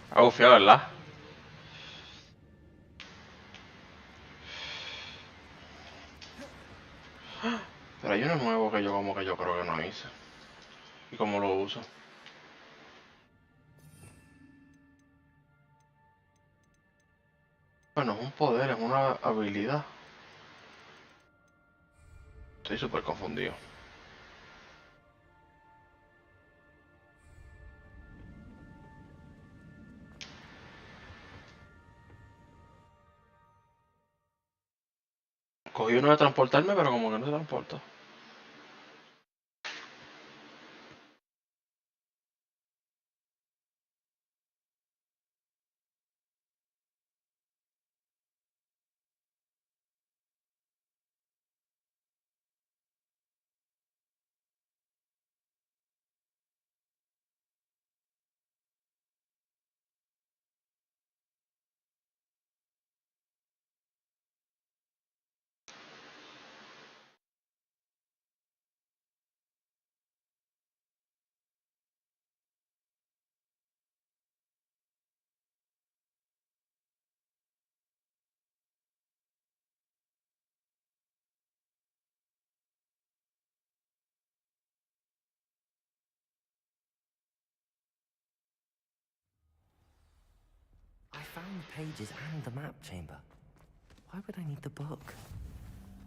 Agufía, ¿verdad? Pero hay uno nuevo que yo como que yo creo que no hice. ¿Y cómo lo uso? Bueno, es un poder, es una habilidad. Estoy súper confundido. Cogí uno de transportarme, pero como que no se transporta. I found the pages and the map chamber. Why would I need the book?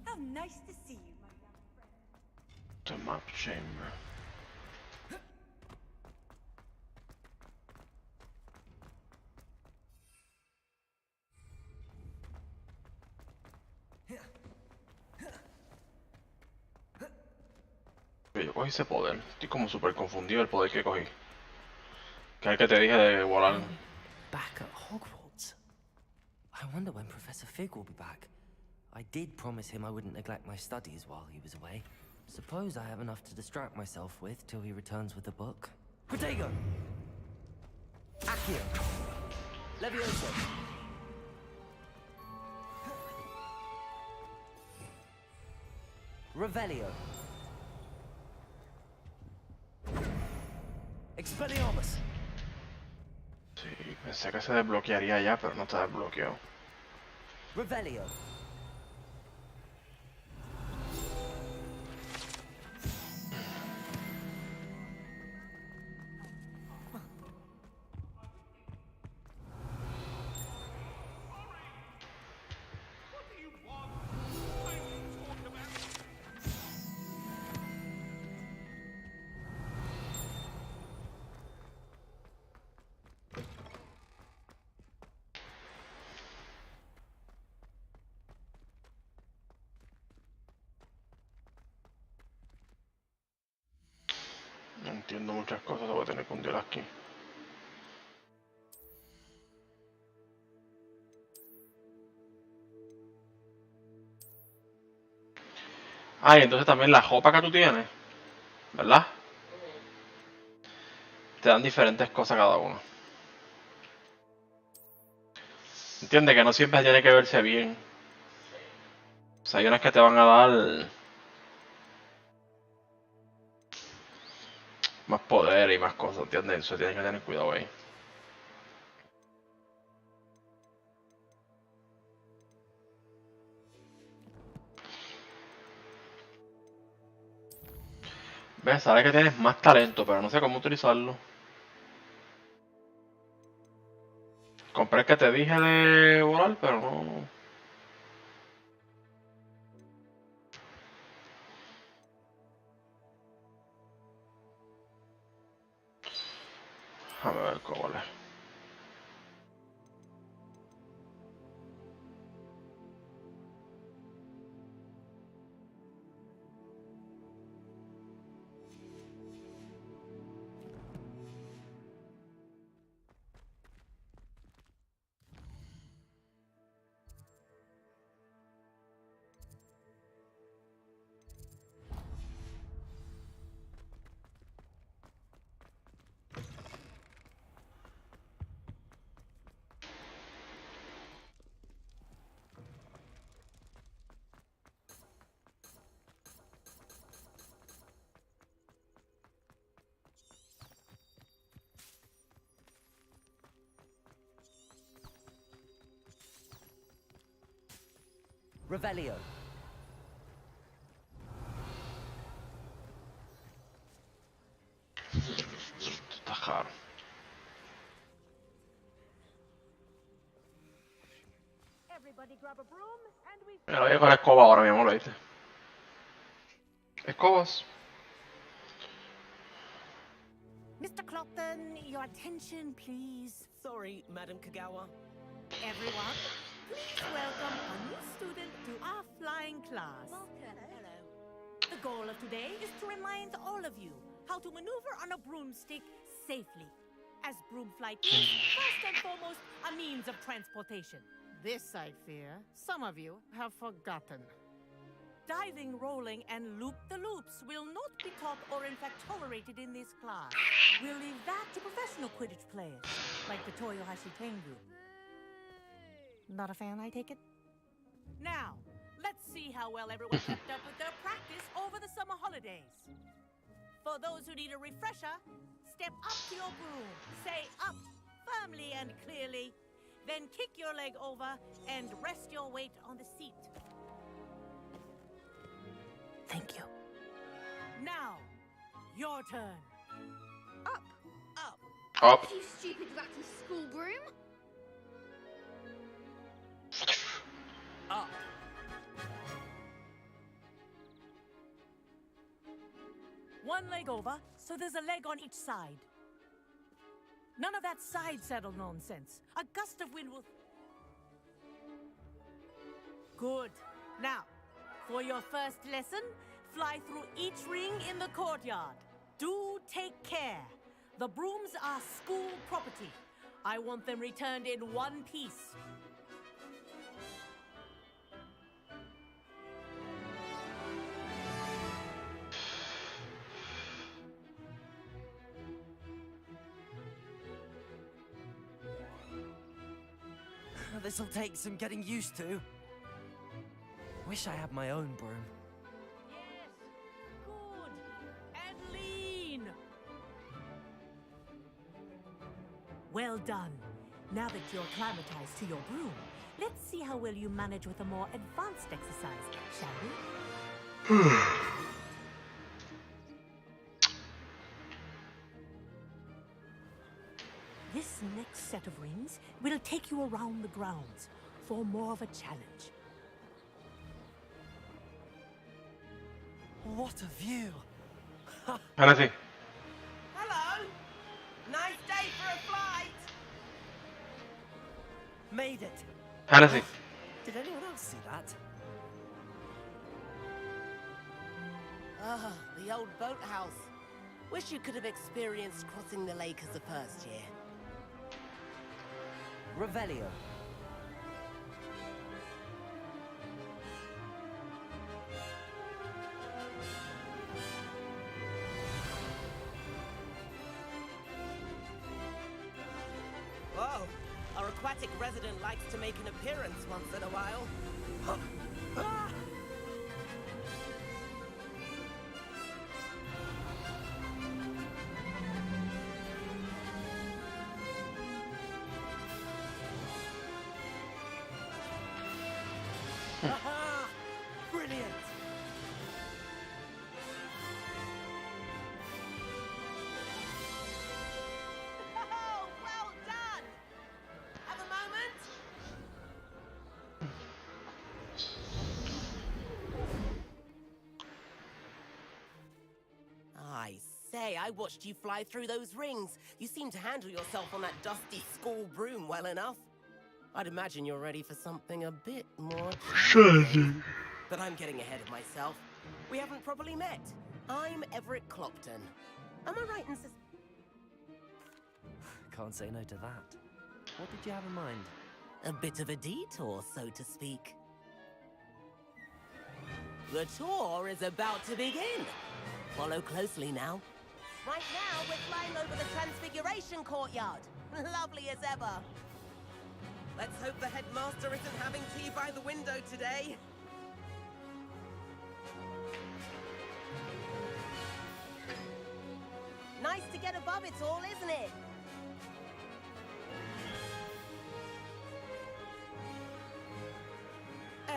How nice to see you, my young friend. The map chamber. Yo cogí ese poder. Estoy como súper confundido el poder que cogí. Que es el que te dije de volar. I'm back at Hogwarts. I wonder when Professor Fig will be back. I did promise him I wouldn't neglect my studies while he was away. Suppose I have enough to distract myself with till he returns with the book. Protego! Accio! Levioso! Revelio! Expelliarmus! Sí, pensé que se desbloquearía ya, pero no está desbloqueado. Revelio! No entiendo muchas cosas, voy a tener que hundir aquí. Ah, y entonces también la ropa que tú tienes, ¿verdad? Te dan diferentes cosas cada uno. Entiende que no siempre tiene que verse bien. O sea, hay unas que te van a dar más poder y más cosas, ¿entiendes? Eso tienes que tener cuidado ahí. ¿Ves? Sabes que tienes más talento, pero no sé cómo utilizarlo. Compré el que te dije de volar, pero no. A ver cómo vale. Revelio. Está raro. Everybody grab a broom and we Mira, voy con la escoba ahora mismo, lo viste. Escobas. Mr. Clopton, your attention, please. Sorry, Madam Kagawa. Everyone, please welcome a new student to our flying class. Hello. The goal of today is to remind all of you how to maneuver on a broomstick safely. As broom flight is, first and foremost, a means of transportation. This, I fear, some of you have forgotten. Diving, rolling, and loop-the-loops will not be taught or in fact tolerated in this class. We'll leave that to professional Quidditch players, like the Toyohashi Tengu. Not a fan, I take it? Now, let's see how well everyone kept up with their practice over the summer holidays. For those who need a refresher, step up to your broom, say up firmly and clearly, then kick your leg over and rest your weight on the seat. Thank you. Now, your turn. Up. Up. You stupid ratty school broom. Up. One leg over, so there's a leg on each side. None of that side saddle nonsense. A gust of wind will... Good. Now, for your first lesson, fly through each ring in the courtyard. Do take care. The brooms are school property. I want them returned in one piece. This'll take some getting used to. Wish I had my own broom. Yes. Good. And lean. Well done. Now that you're acclimatized to your broom, let's see how well you manage with a more advanced exercise, shall we? This next set of rings will take you around the grounds for more of a challenge. What a view! Hennessy. Hello. Nice day for a flight. Made it! Hennessy. Did anyone else see that? Ah, the old boathouse. Wish you could have experienced crossing the lake as a first year. Revelio. Whoa, our aquatic resident likes to make an appearance once in a while. Aha! Brilliant! Oh, well done! Have a moment? I say, I watched you fly through those rings. You seem to handle yourself on that dusty school broom well enough. I'd imagine you're ready for something a bit more challenging. But I'm getting ahead of myself. We haven't properly met. I'm Everett Clopton. Am I right in Can't say no to that. What did you have in mind? a bit of a detour, so to speak? The tour is about to begin. Follow closely now. Right now, we're flying over the Transfiguration Courtyard. Lovely as ever. Let's hope the headmaster isn't having tea by the window today. Nice to get above it all, isn't it?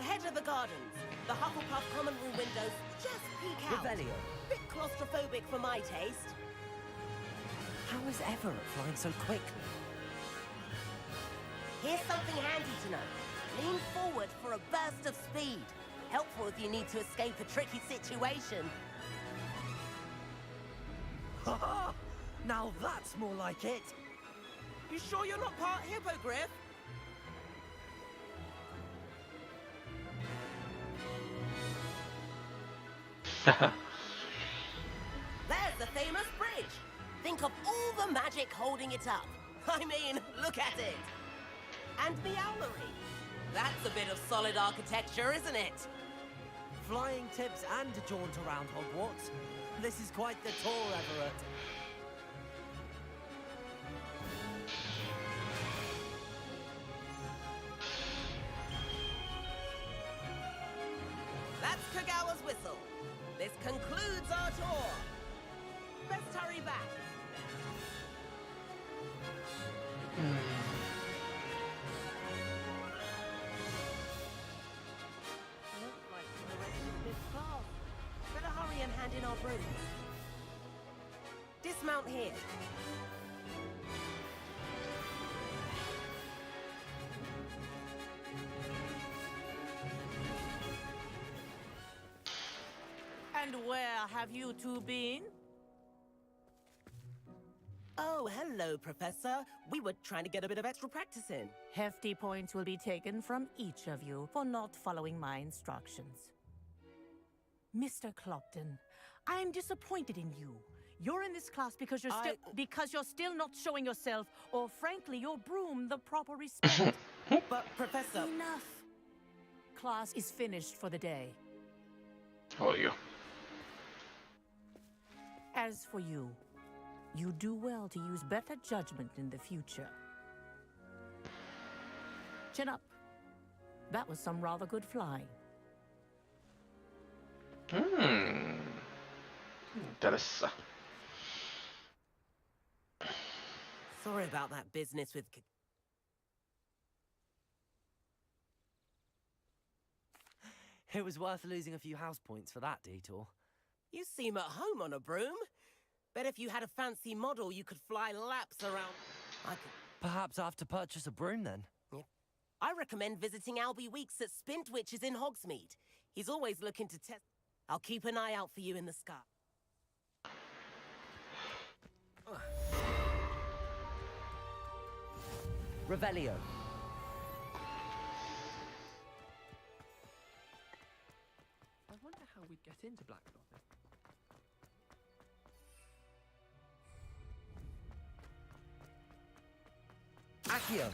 Ahead of the gardens. The Hufflepuff common room windows just peek out. Revelio. Bit claustrophobic for my taste. How is Everett flying so quickly? Here's something handy to know. Lean forward for a burst of speed. Helpful if you need to escape a tricky situation. Haha! Now that's more like it. You sure you're not part hippogriff? There's the famous bridge. Think of all the magic holding it up. I mean, look at it. And the owlery. That's a bit of solid architecture, isn't it? Flying tips and a jaunt around Hogwarts. This is quite the tour, Everett. That's Kagawa's whistle. This concludes our tour. Let's hurry back. Looks like we're ready for this class. Better hurry and hand in our brooms. Dismount here. And where have you two been? Oh, hello, Professor. We were trying to get a bit of extra practice in. Hefty points will be taken from each of you for not following my instructions. Mr. Clopton, I'm disappointed in you. You're in this class because you're still not showing yourself, or frankly, your broom the proper respect. But, Professor... Enough. Class is finished for the day. Oh, you. As for you, you do well to use better judgment in the future. Chin up. That was some rather good flying. Interessa. Sorry about that business with... It was worth losing a few house points for that detour. You seem at home on a broom. Bet if you had a fancy model, you could fly laps around... I could... Perhaps I have to purchase a broom then. I recommend visiting Albie Weeks at Spintwitches in Hogsmeade. He's always looking to test... I'll keep an eye out for you in the sky. Revelio. I wonder how we'd get into Blackcloth. Accio.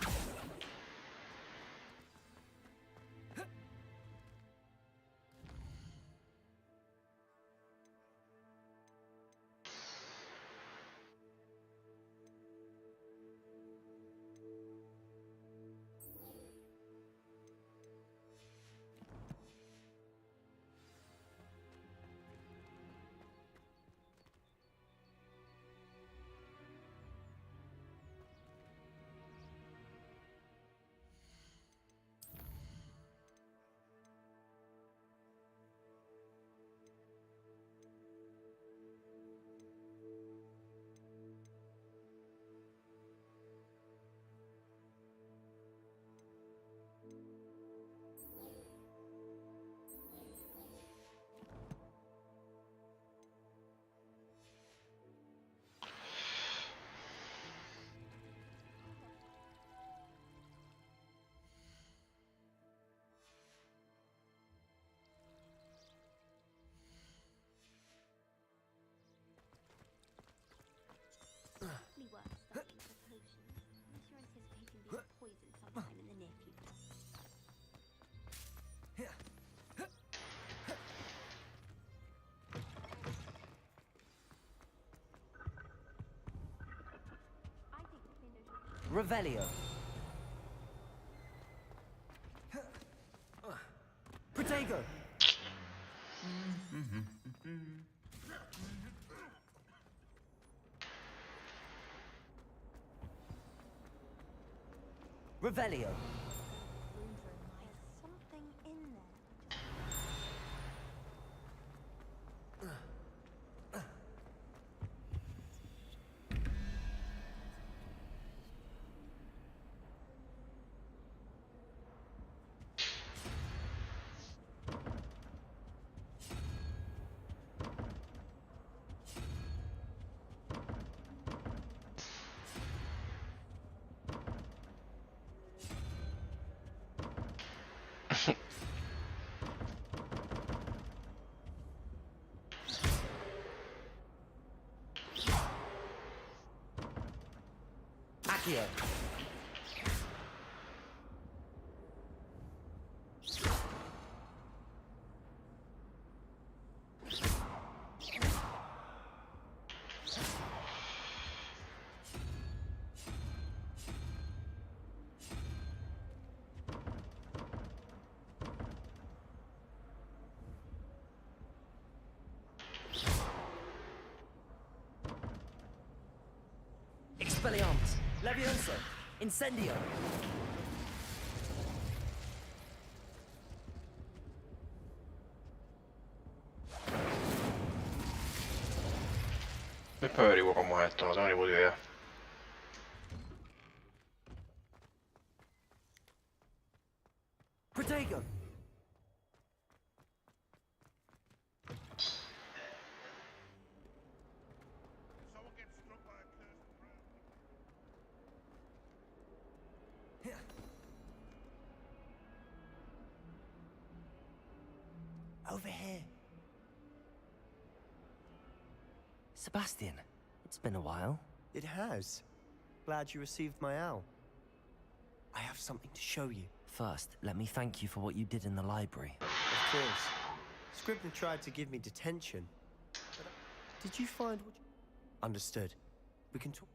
Probably worth studying for potions, unless you're anticipating being poisoned sometime in the near future. I think the Finders... Revelio. Protego. Revelio. There's something in there. Accio. Expelliarmus. Levioso. Incendio. Después averiguo cómo es esto, no tengo ni puta idea. Protego. Over here. Sebastian, it's been a while. It has. Glad you received my owl. I have something to show you. First, let me thank you for what you did in the library. Of course. Scribner tried to give me detention. But did you find what you... Understood. We can talk...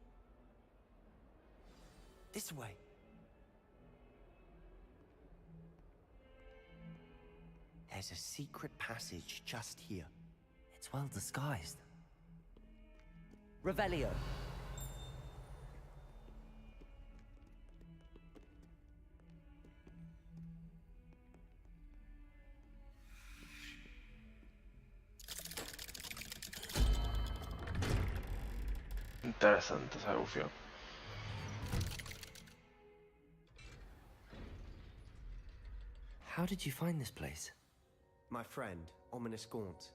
This way. There's a secret passage just here. It's well disguised. Revelio. Interesante esa evolución. How did you find this place? My friend, Ominous Gaunt.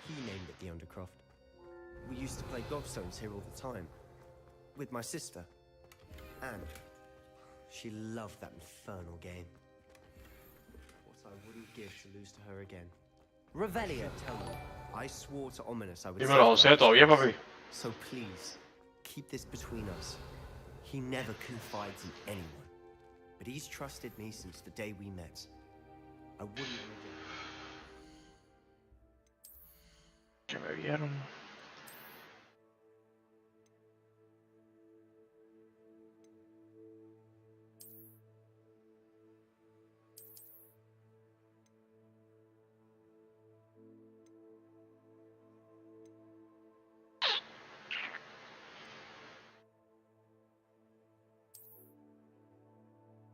He named it the Undercroft. We used to play gobstones here all the time. With my sister, Anne. She loved that infernal game. What I wouldn't give to lose to her again. Revelio. Tell you, I swore to Ominous I would Dímelo, José, ¿todo bien, papi? So please, keep this between us. He never confides in anyone. But he's trusted me since the day we met. I wouldn't Que me vieron.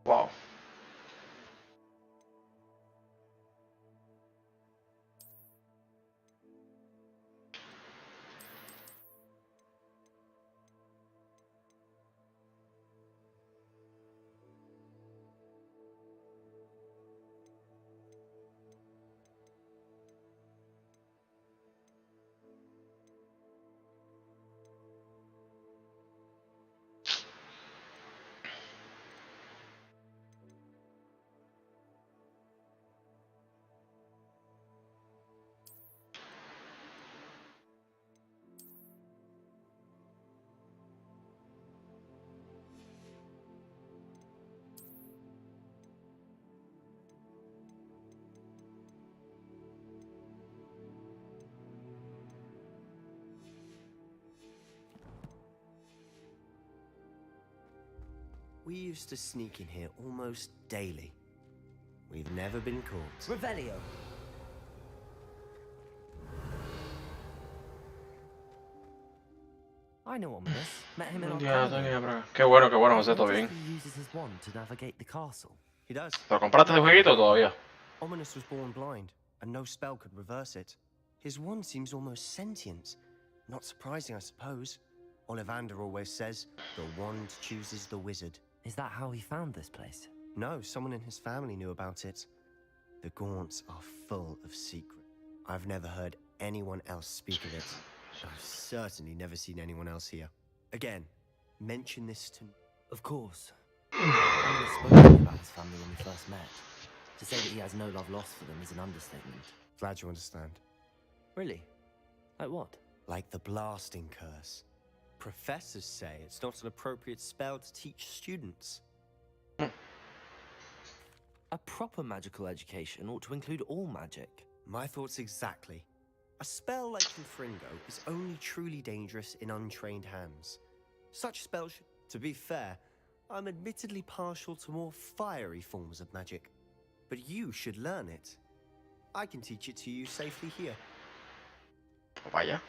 Wow. We used to sneak in here almost daily. We've never been caught. Revelio. I know Ominous. Met him in our Ya, academy. tenía, bro. Qué bueno, José, todo bien. He uses his wand to navigate the castle. He does. ¿Pero compraste el jueguito todavía? Ominous was born blind, and no spell could reverse it. His wand seems almost sentient. Not surprising, I suppose. Ollivander always says, the wand chooses the wizard. Is that how he found this place? No, someone in his family knew about it. The Gaunts are full of secret. I've never heard anyone else speak of it. I've certainly never seen anyone else here. Again, mention this to... Of course. Ominous spoke to me about his family when we first met. To say that he has no love lost for them is an understatement. Glad you understand. Really? Like what? Like the blasting curse. Professors say it's not an appropriate spell to teach students. A proper magical education ought to include all magic. My thoughts exactly. A spell like Confringo is only truly dangerous in untrained hands. Such spells, to be fair, I'm admittedly partial to more fiery forms of magic. But you should learn it. I can teach it to you safely here. Vaya.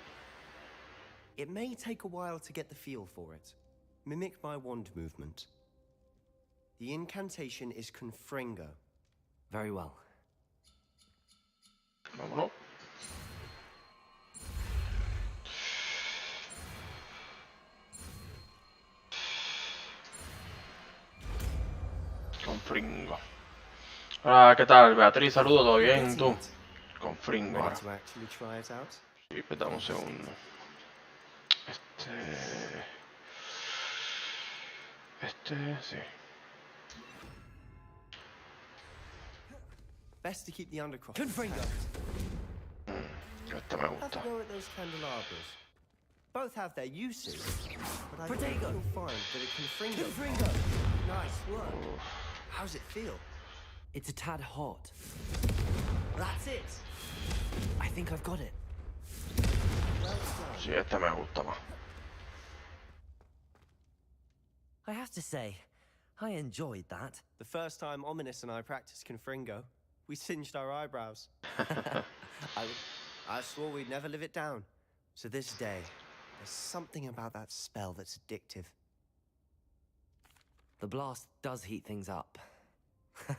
It may take a while to get the feel for it. Mimic my wand movement. The incantation is Confringo. Very well. Vámonos. Con Fringo. Hola, ¿qué tal? Beatriz, saludo, ¿todo bien? ¿Tú? Con Fringo ahora. Ready to actually try it out? Sí, pues dame un segundo. Sí. Best to keep the undercroft. Confringo! Este me Have a gusta. go at those candelabras. Both have their uses, but I think Protego. you'll find that a Confringo. Confringo! Nice work. How's it feel? It's a tad hot. That's it. I think I've got it. Well done. Sí, este me gusta más. I have to say, I enjoyed that. The first time Ominous and I practiced Confringo, we singed our eyebrows. I swore we'd never live it down. To this day, there's something about that spell that's addictive. The blast does heat things up.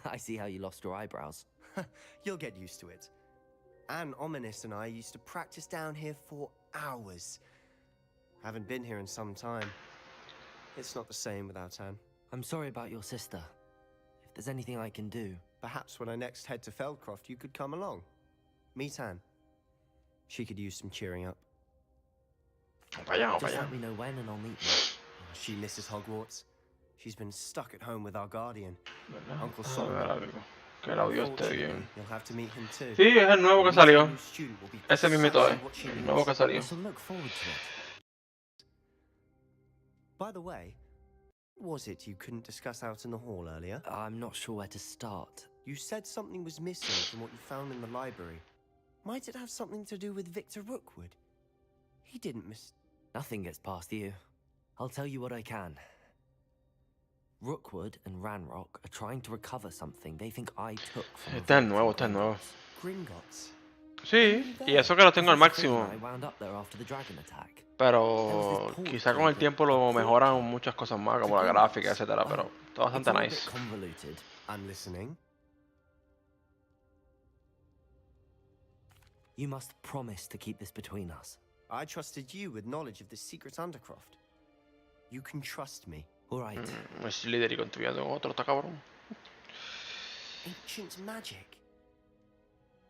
I see how you lost your eyebrows. You'll get used to it. Anne, Ominous and I used to practice down here for hours. Haven't been here in some time. It's not the same without Anne. I'm sorry about your sister. If there's anything I can do... Perhaps when I next head to Feldcroft, you could come along. Meet Anne. She could use some cheering up. Vaya, Just vaya. let me know when and I'll meet you. She misses Hogwarts. She's been stuck at home with our guardian, ¿Verdad? Uncle A ver Solomon. algo. Que el audio esté bien. You'll have to meet him too. Sí, es el nuevo que salió. New student will be Ese mismito precisely es. what she El needs. nuevo que I salió. shall look forward to it. By the way, what was it you couldn't discuss out in the hall earlier? I'm not sure where to start. You said something was missing from what you found in the library. Might it have something to do with Victor Rookwood? He didn't miss... Nothing gets past you. I'll tell you what I can. Rookwood and Ranrock are trying to recover something they think I took from Este es el nuevo, este es el nuevo. Gringotts. Sí, y eso que lo tengo al máximo. I wound up there after the dragon attack. Pero quizá con el tiempo lo mejoran muchas cosas más, como la gráfica, etcétera. Pero está It's bastante all a bit nice. convoluted. I'm listening. You must promise to keep this between us. I trusted you with knowledge of the secret Undercroft. You can trust me. All right. Es líder y construyendo otro, está cabrón. Ancient magic.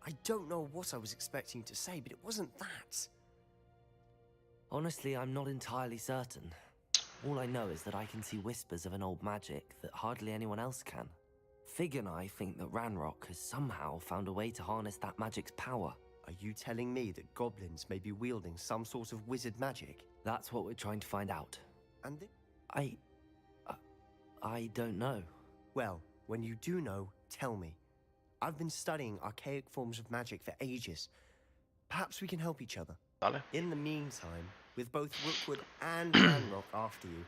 I don't know what I was expecting to say, but it wasn't that. Honestly, I'm not entirely certain. All I know is that I can see whispers of an old magic that hardly anyone else can. Fig and I think that Ranrock has somehow found a way to harness that magic's power. Are you telling me that goblins may be wielding some sort of wizard magic? That's what we're trying to find out. And I don't know. well, when you do know, tell me. I've been studying archaic forms of magic for ages. Perhaps we can help each other. Dale. In the meantime, with both Rookwood and Ranrock after you,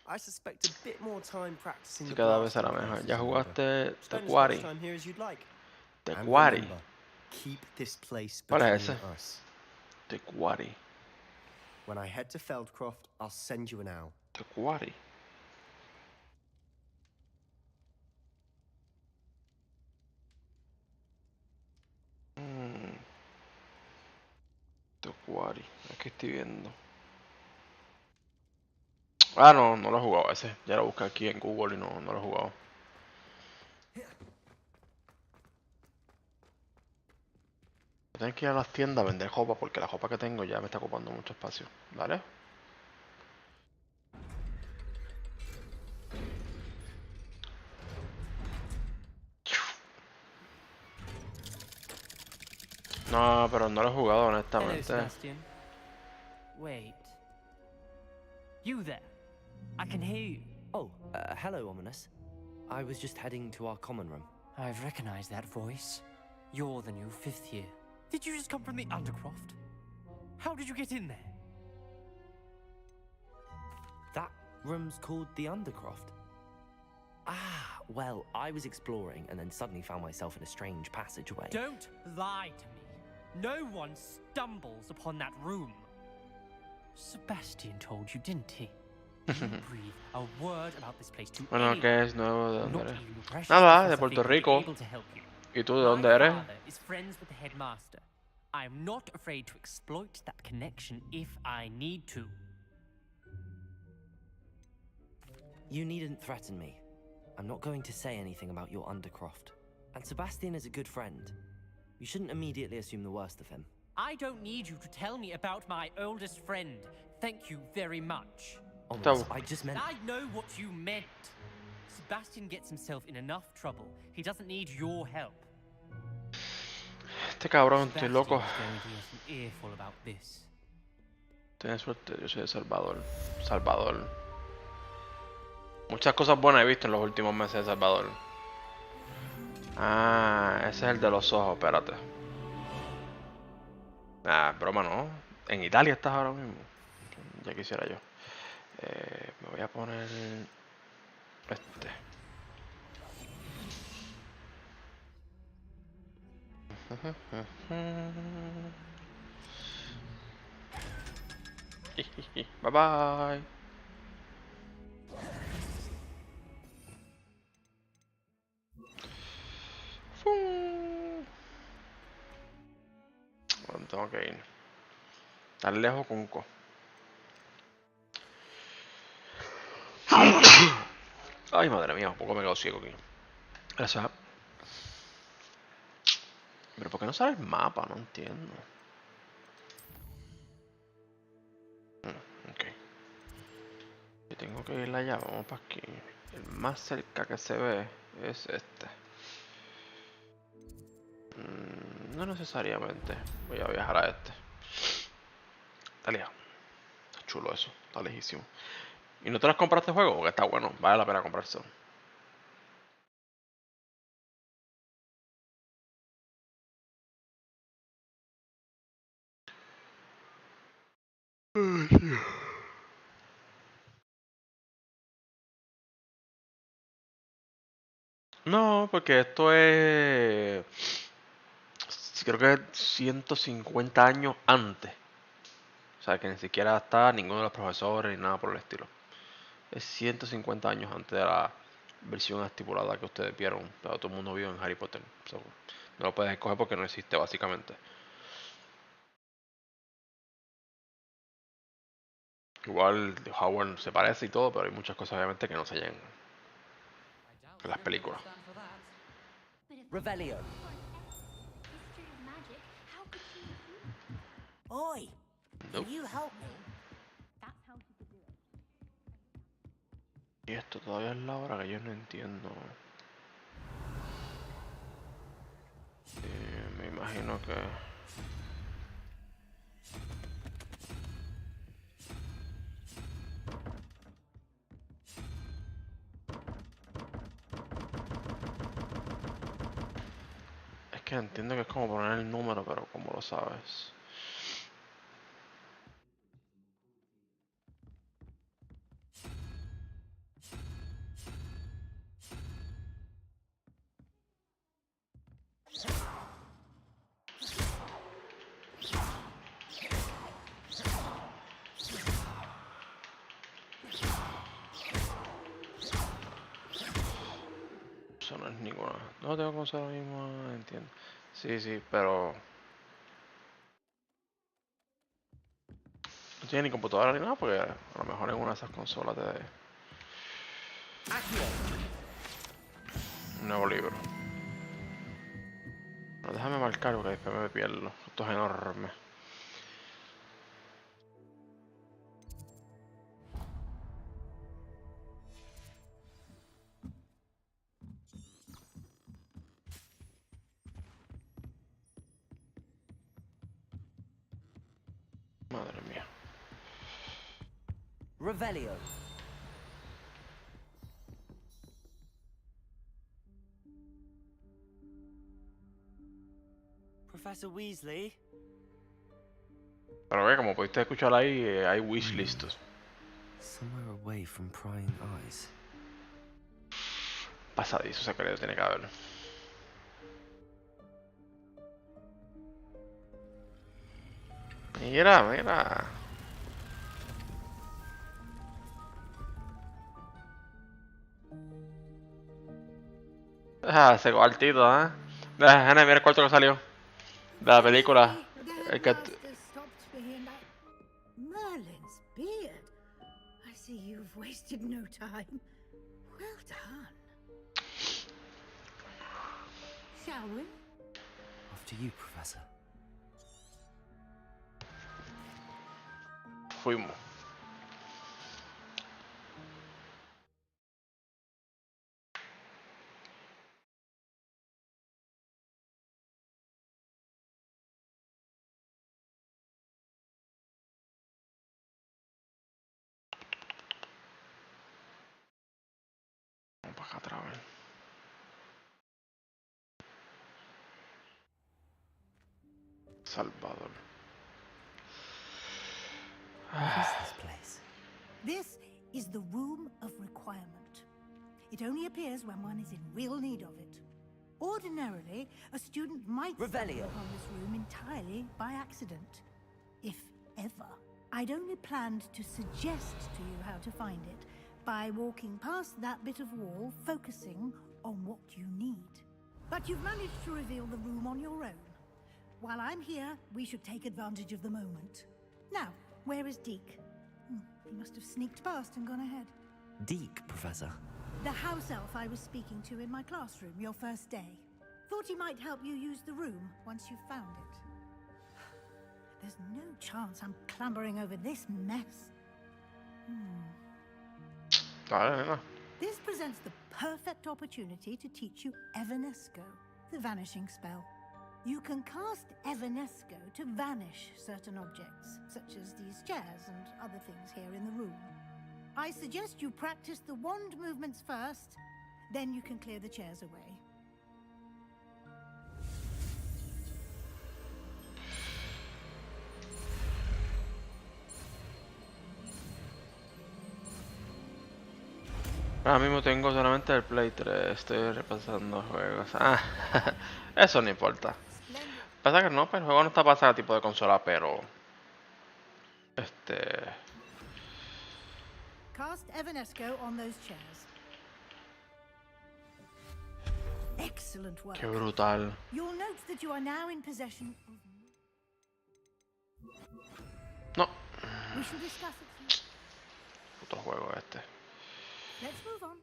I suspect a bit more time practicing Sí, the cada vez blasting será mejor. classes Ya in jugaste Spend as much Tecuari. time here as you'd like. And Tecuari. remember, keep this place ¿Cuál between es ese? us. Tecuari. When I head to Feldcroft, I'll send you an owl. Tecuari. Tecuari. Aquí estoy viendo. Ah, no, no lo he jugado ese. Ya lo busqué aquí en Google y no lo he jugado. Tengo que ir a las tiendas a vender ropa porque la ropa que tengo ya me está ocupando mucho espacio. ¿Vale? No, pero no lo he jugado Hello, honestamente. Sebastian. Wait. You there. I can hear you. Oh, hello, Ominous. I was just heading to our common room. I've recognized that voice. You're the new 5th year. Did you just come from the Undercroft? How did you get in there? That room's called the Undercroft. Ah, well, I was exploring and then suddenly found myself in a strange passageway. Don't lie to me. No one stumbles upon that room. Sebastian told you, didn't he? You breathe a word about this place to Bueno, anyone. ¿qué es nuevo? ¿De dónde Not eres? even your precious Nada, de Professor Puerto Fig will be Rico. able to help you. ¿Y tú de My dónde eres? father is friends with the headmaster. I am not afraid to exploit that connection if I need to. You needn't threaten me. I'm not going to say anything about your Undercroft. And Sebastian is a good friend. You shouldn't immediately assume the worst of him. I don't need you to tell me about my oldest friend. Thank you very much. Ominous, I just meant... I know what you meant. Sebastian gets himself in enough trouble. He doesn't need your help. Este cabrón, estoy Sebastian loco. is going to get an earful about this. Tienes suerte, yo soy de Salvador. Salvador. Muchas cosas buenas he visto en los últimos meses de Salvador. Ah, ese es el de los ojos, espérate. Ah, broma no. En Italia estás ahora mismo. Ya quisiera yo. Me voy a poner este. Bye bye. Bueno, tengo que ir. Tan lejos con co. Ay, madre mía, un poco me quedo ciego aquí. Gracias. Pero ¿por qué no sale el mapa? No entiendo. Ok. Yo tengo que ir allá, vamos para aquí. El más cerca que se ve es este. No necesariamente. Voy a viajar a este. Está lejos. Está chulo eso. Está lejísimo. ¿Y no te las compraste juego? Porque está bueno. Vale la pena comprarse. No, porque esto es... Creo que es 150 años antes. O sea, que ni siquiera está ninguno de los profesores ni nada por el estilo. Es 150 años antes de la versión estipulada que ustedes vieron. Pero todo el mundo vio en Harry Potter. So, no lo puedes escoger porque no existe, básicamente. Igual Howard se parece y todo, pero hay muchas cosas obviamente que no se hallan en las películas. But if Revelio. for history of magic, how could she refuse? Oi! Nope. Can you help me? That's how she could do it. Y esto todavía es la hora que yo no entiendo. Me imagino que... Es que entiendo que es como poner el número, pero ¿cómo lo sabes? Eso no es ninguna. No tengo que usar lo mismo, entiendo. Sí, sí, pero... No tiene ni computadora ni nada, porque a lo mejor en una de esas consolas de... Un nuevo libro. Pero déjame marcar porque después me pierdo. Esto es enorme. Madre mía. Revelio. Professor Weasley? Pero ve, como pudiste escuchar ahí, hay wishlists. Somewhere away from prying eyes. Pasadizo secreto tiene que haber. Mira, mira. Ah, ese cuartito, ¿eh? Déjame ver el cuarto que salió. De la película. The El que... headmaster stopped me and Merlin's beard. I see you've wasted no time. Well done. Shall we? After you, Professor. Fuimos. Vamos para acá otra vez. Salvador. What is this place? This is the Room of Requirement. It only appears when one is in real need of it. Ordinarily, a student might stumble Revelio. upon this room entirely by accident. If ever. I'd only planned to suggest to you how to find it by walking past that bit of wall, focusing on what you need. But you've managed to reveal the room on your own. While I'm here, we should take advantage of the moment. Now, where is Deke? He must have sneaked past and gone ahead. Deke, Professor. The house elf I was speaking to in my classroom your first day. Thought he might help you use the room once you found it. There's no chance I'm clambering over this mess. Dale, nena. This presents the perfect opportunity to teach you Evanesco, the vanishing spell. You can cast Evanesco to vanish certain objects, such as these chairs and other things here in the room. I suggest you practice the wand movements first, then you can clear the chairs away. Ahora mismo tengo solamente el Play 3, estoy repasando juegos. Ah, eso no importa. Pasa que no, pero el juego no está para ese tipo de consola, pero... Cast Evanesco on those chairs. Excellent work. Qué brutal. You'll note that you are now in possession of... No, We shall discuss it. otro juego este. Let's move on.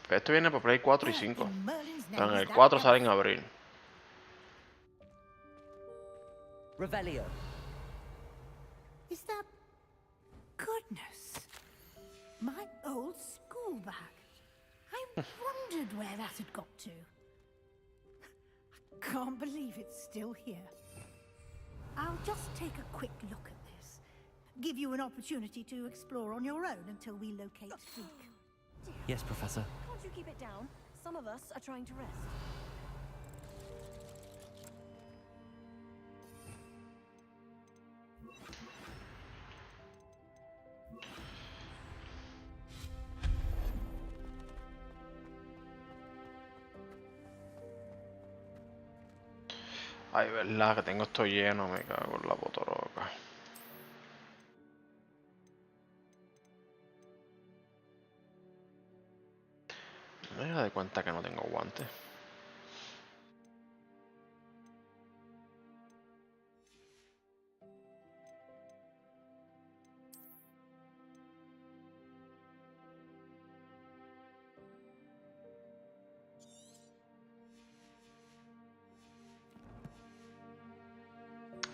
Esto viene para Play 4 y Where 5. in Merlin's Pero en name el is that 4 sale en elf? abril. Revelio. Is that... Goodness. My old school bag. I wondered where that had got to. I can't believe it's still here. I'll just take a quick look at this. Give you an opportunity to explore on your own until we locate Deke. Yes, Professor. Can't you keep it down? Some of us are trying to rest. Ay, verdad que tengo esto lleno, me cago en la potoroca. Me doy cuenta que no tengo guantes.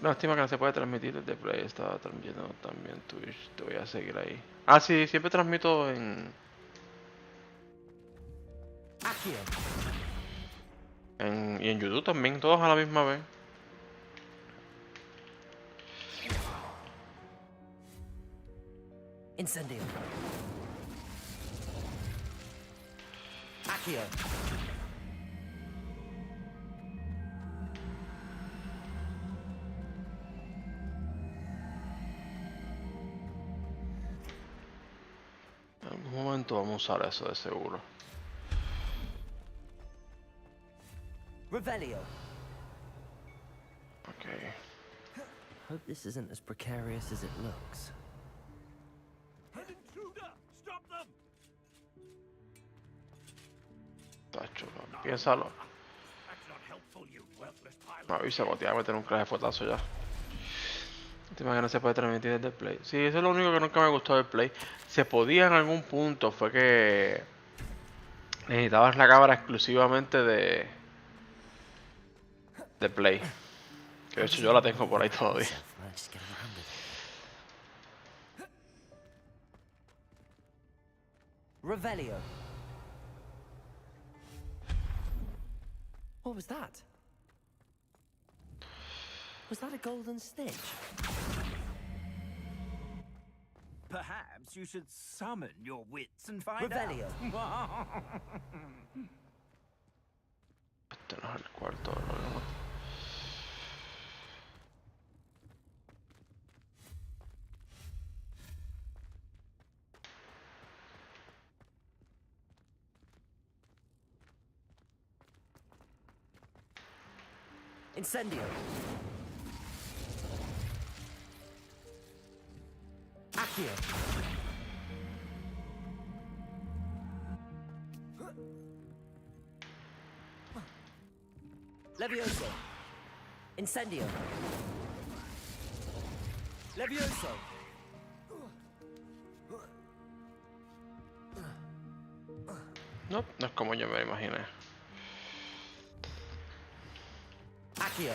Lástima que no se puede transmitir desde Play, estaba transmitiendo también Twitch, te voy a seguir ahí. Ah, sí, siempre transmito en... Accio. Y en YouTube también, todos a la misma vez. Incendio. Accio. En algún momento vamos a usar eso de seguro. Revelio. Ok. Hope this isn't as precarious as it looks. An intruder! Stop them! Tacho, piénsalo. That's not helpful, you worthless pilot. Me avisa, porque te voy a meter un clase de fuetazo ya. Te imaginas que no se puede transmitir desde el Play. Sí, eso es lo único que nunca me gustó del Play. Se podía en algún punto, fue que necesitabas la cámara exclusivamente de Play. Que de hecho yo la tengo por ahí todavía. Just getting around it. Revelio. What was that? Was that a golden stitch? Perhaps you should summon your wits and find Revelio. out. Este no es el cuarto, ¿no? Incendio. Accio. Levioso. Incendio. Levioso. No, no es como yo me lo imaginé. Accio.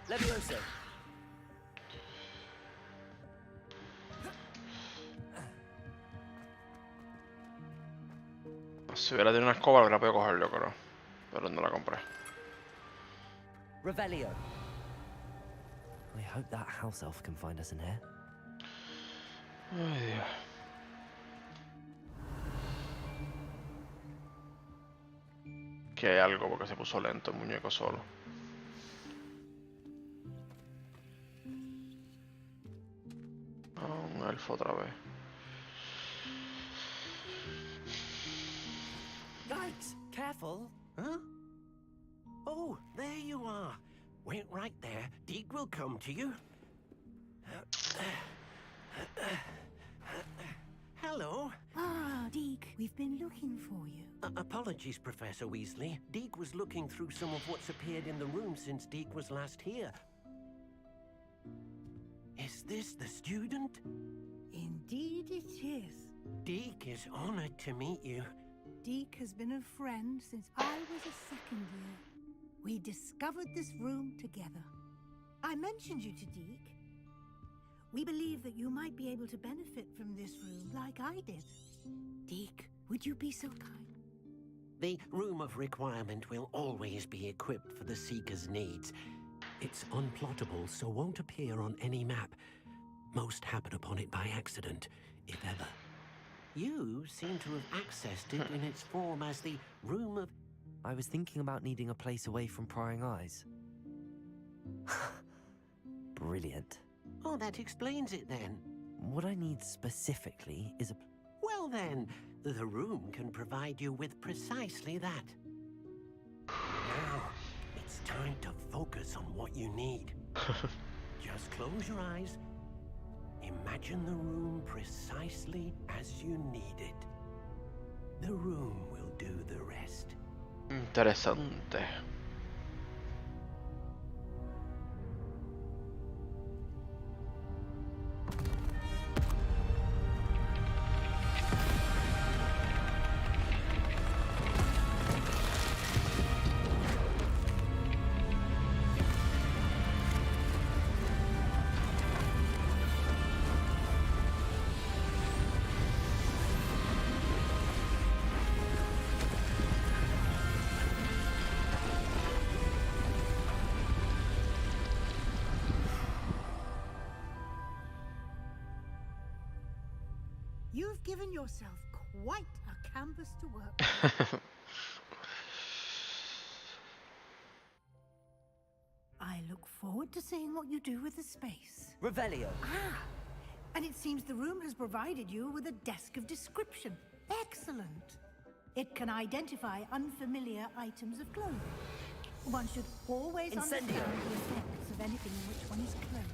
Levioso. Si hubiera tenido una escoba, lo hubiera podido coger yo creo. Pero no la compré. Revelio. I hope that house elf can find us in here. Ay, Dios. Que hay algo porque se puso lento el muñeco solo. Ah, un elfo otra vez. Yikes! Careful! Huh? Oh, there you are. Wait right there. Deke will come to you. Hello. Ah, Deke, we've been looking for you. Apologies, Professor Weasley. Deke was looking through some of what's appeared in the room since Deke was last here. Is this the student? Indeed it is. Deke is honored to meet you. Deke has been a friend since I was a second year. We discovered this room together. I mentioned you to Deke. We believe that you might be able to benefit from this room like I did. Deke, would you be so kind? The Room of Requirement will always be equipped for the Seeker's needs. It's unplottable, so won't appear on any map. Most happen upon it by accident, if ever. You seem to have accessed it in its form as the Room of... I was thinking about needing a place away from prying eyes. Brilliant. Oh, that explains it then. What I need specifically is a... Well then, the room can provide you with precisely that. Now, it's time to focus on what you need. Just close your eyes. Imagine the room precisely as you need it. The room will do the rest. Interesante. You've given yourself quite a canvas to work with. I look forward to seeing what you do with the space. Revelio. Ah, and it seems the room has provided you with a desk of description. Excellent. It can identify unfamiliar items of clothing. One should always understand the effects of anything in which one is clothed.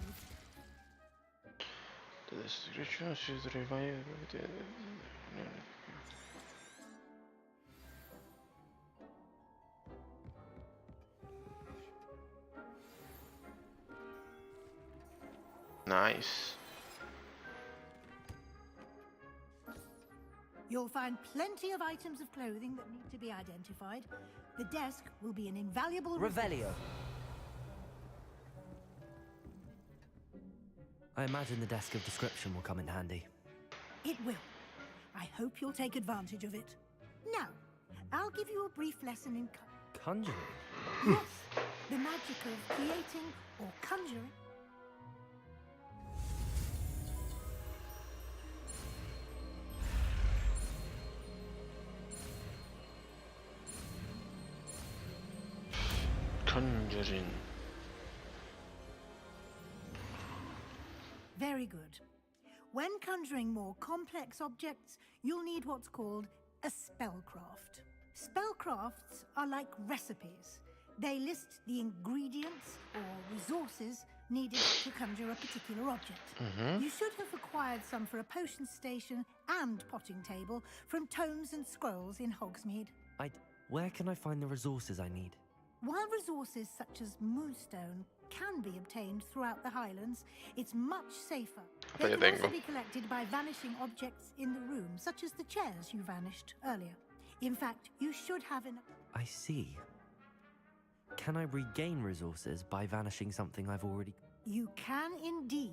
The description should revive. Nice. You'll find plenty of items of clothing that need to be identified. The desk will be an invaluable Revelio. I imagine the desk of description will come in handy. It will. I hope you'll take advantage of it. Now, I'll give you a brief lesson in Conjuring? yes, the magic of creating or conjuring. Conjuring. Very good. When conjuring more complex objects, you'll need what's called a spellcraft. Spellcrafts are like recipes. They list the ingredients or resources needed to conjure a particular object. You should have acquired some for a potion station and potting table from tomes and scrolls in Hogsmeade. Where can I find the resources I need? While resources such as moonstone can be obtained throughout the Highlands, it's much safer. They can also be collected by vanishing objects in the room, such as the chairs you vanished earlier. In fact, you should have enough. I see. Can I regain resources by vanishing something I've already... You can indeed.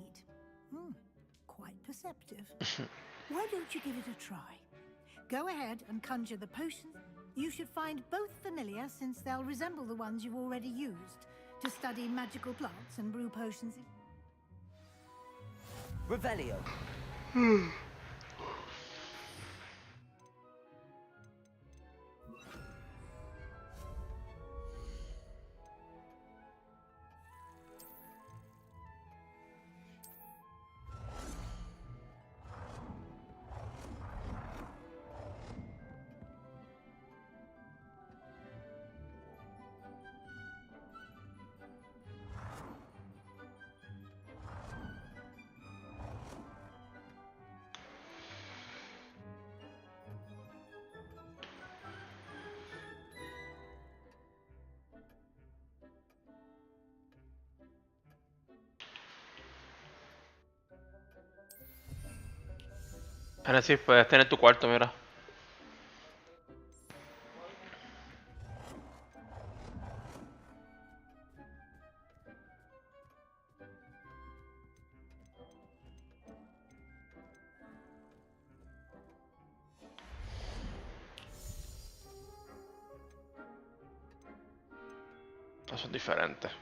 Quite perceptive. Why don't you give it a try? Go ahead and conjure the potions. You should find both familiar, since they'll resemble the ones you've already used to study magical plants and brew potions. Revelio. Ahora sí, puedes tener tu cuarto, mira. Estos son diferentes.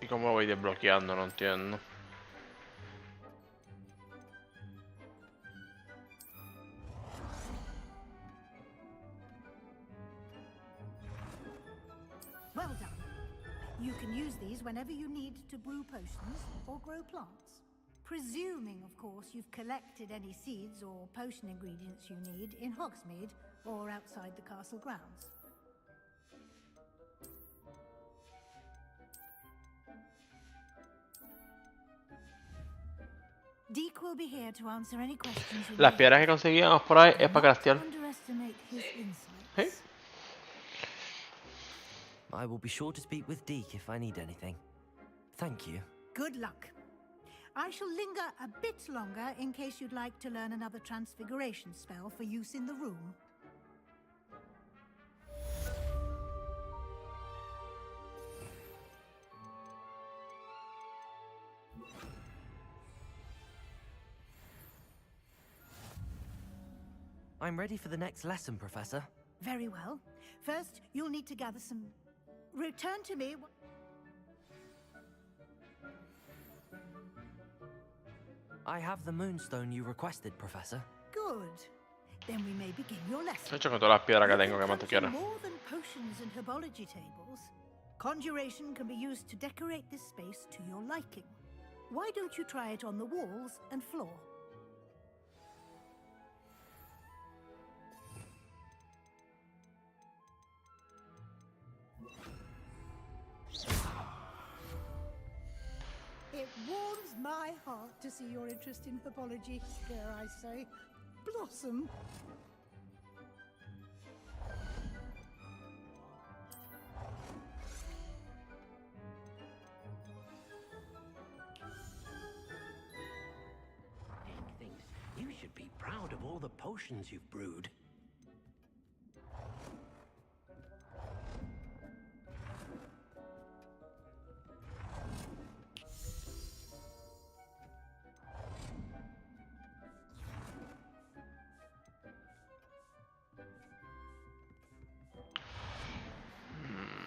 ¿Y cómo voy desbloqueando? No entiendo. Well done. You can use these whenever you need to brew potions or grow plants. Presuming, of course, you've collected any seeds or potion ingredients you need in Hogsmeade or outside the castle grounds. Deke will be here to answer any questions you Las may piedras que have. conseguíamos por ahí es Do para not craftear. underestimate his insights. ¿Sí? I will be sure to speak with Deke if I need anything. Thank you. Good luck. I shall linger a bit longer in case you'd like to learn another transfiguration spell for use in the room. I'm ready for the next lesson, Professor. Very well. First, you'll need to gather some... Return to me... I have the moonstone you requested, Professor. Good. Then we may begin your De lesson. hecho, con todas las piedras que You tengo, can que más tú conjure quieras. more than potions and herbology tables. Conjuration can be used to decorate this space to your liking. Why don't you try it on the walls and floor? It warms my heart to see your interest in herbology, dare I say, blossom. Hank thinks you should be proud of all the potions you've brewed.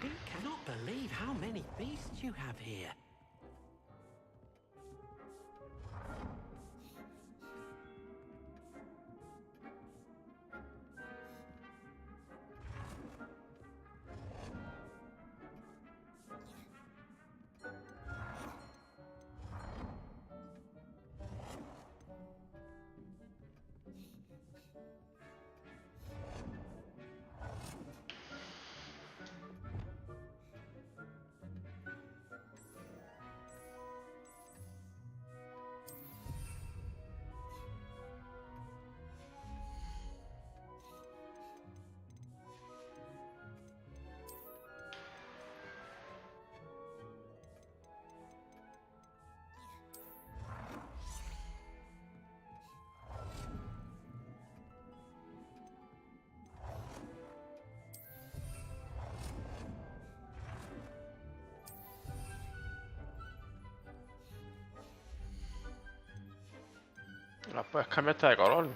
You cannot believe how many beasts you have here. Las puedes cambiar hasta de color.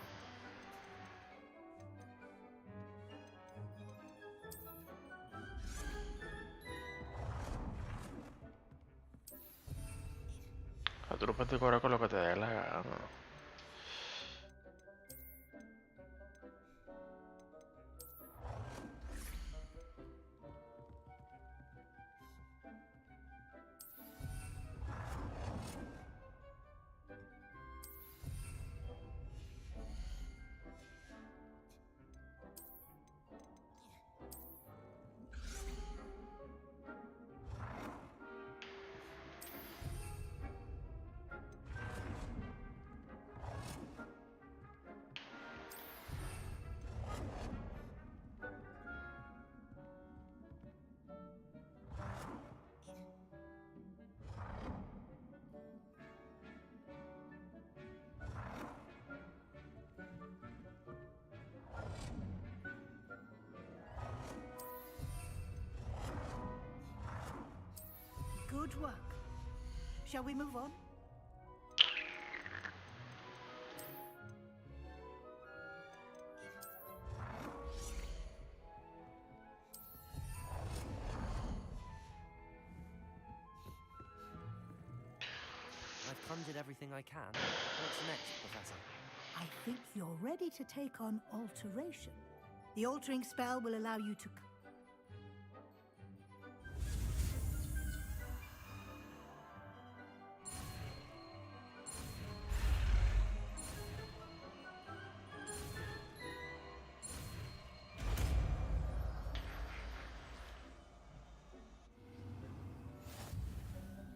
O sea, tú lo puedes decorar con lo que te dé la gana. Good work. Shall we move on? I've conjured everything I can. What's next, Professor? I think you're ready to take on alteration. The altering spell will allow you to...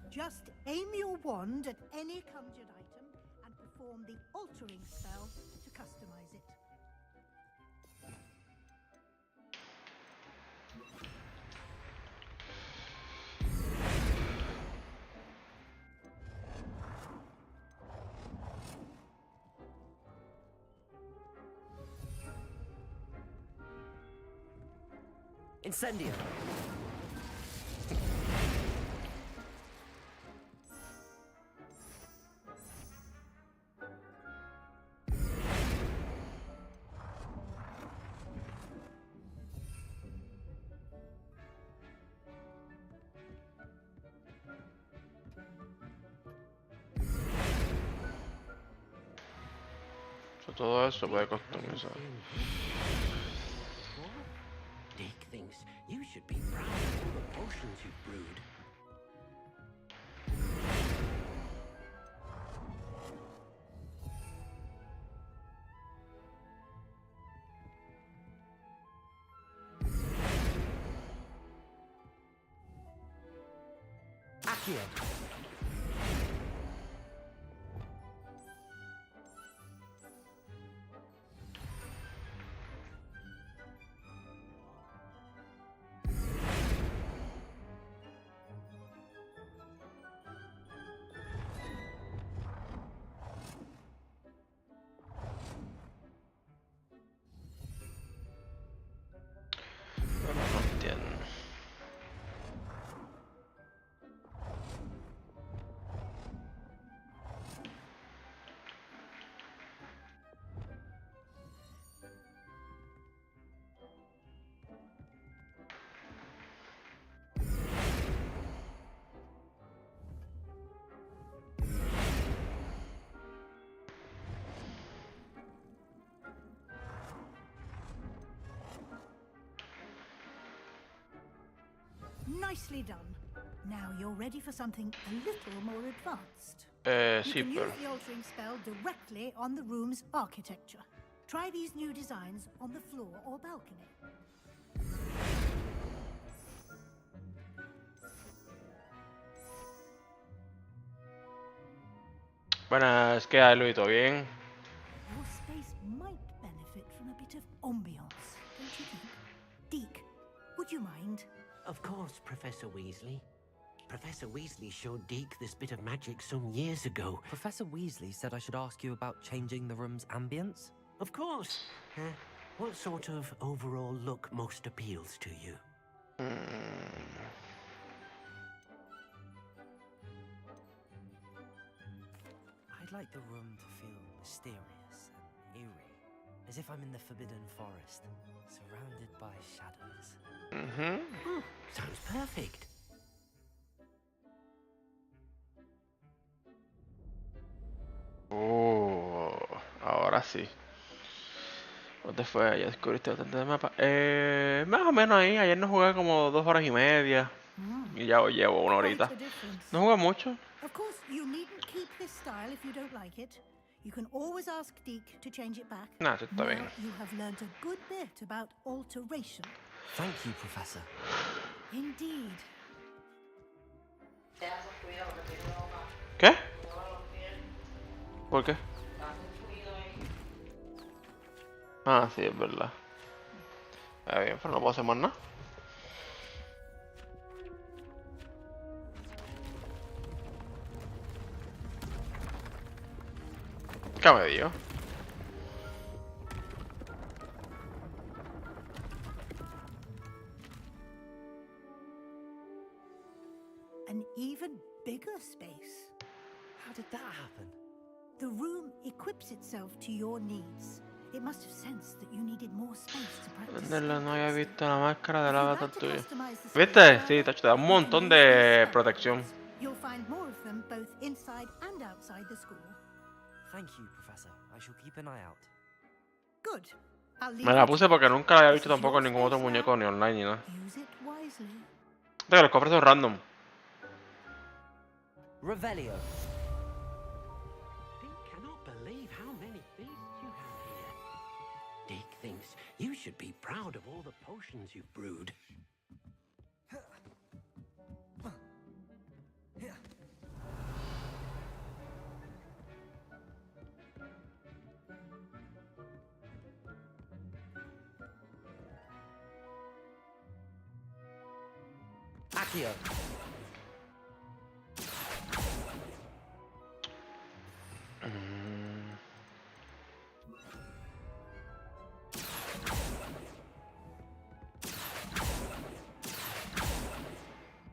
Just aim your wand at any conjured item and perform the altering spell to customize it. Incendio. Todo eso puede customizar. Dick thinks you should be proud of all the potions you've brewed. Accio. No entiendo. Nicely done. Now you're ready for something a little more advanced. You Sí, can pero... use the altering spell directly on the room's architecture. Try these new designs on the floor or balcony. Buenas, ¿qué hay, Luis? ¿Todo bien? Your space might benefit from a bit of ambiance, don't you think? Deke, would you mind? Of course, Professor Weasley. Professor Weasley showed Deke this bit of magic some years ago. Professor Weasley said I should ask you about changing the room's ambience. Of course. What sort of overall look most appeals to you? I'd like the room to feel mysterious and eerie, as if I'm in the Forbidden Forest, surrounded by shadows. Sounds perfect. Ahora sí. ¿Cómo te fue? Ya descubriste bastante del mapa. Más o menos ahí. Ayer no jugué como 2 horas y media. Y ya llevo 1 horita. Quite a difference. No jugué mucho. Of course, you needn't keep this style if you don't like it. You can always ask Deke to change it back. Nah, eso está bien. Now you have learned a good bit about alteration. Thank you, Professor. Indeed. ¿Qué? ¿Por qué? Ah, sí, es verdad. Está bien, pero no puedo hacer más nada. ¿Qué me dio? An even bigger space. How did that happen? The room equips itself to your needs. It must have sensed that you needed more space to practice. Venderla, no había visto la máscara del If you'd avatar like to tuyo. customize the space ¿Viste? Sí, further, tacho, te da un you montón can de use these spell protección. points. You'll find more of them both inside and outside the school. Thank you, Professor. I shall keep an eye out. Good. I'll leave Me la you puse to porque it. nunca la había This visto is tampoco en your ningún otro space muñeco now. ni online ni nada. Use it wisely. De que los cofres son random. Revelio. He cannot believe how many beasts you have here. Dick thinks you should be proud of all the potions you've brewed. Accio.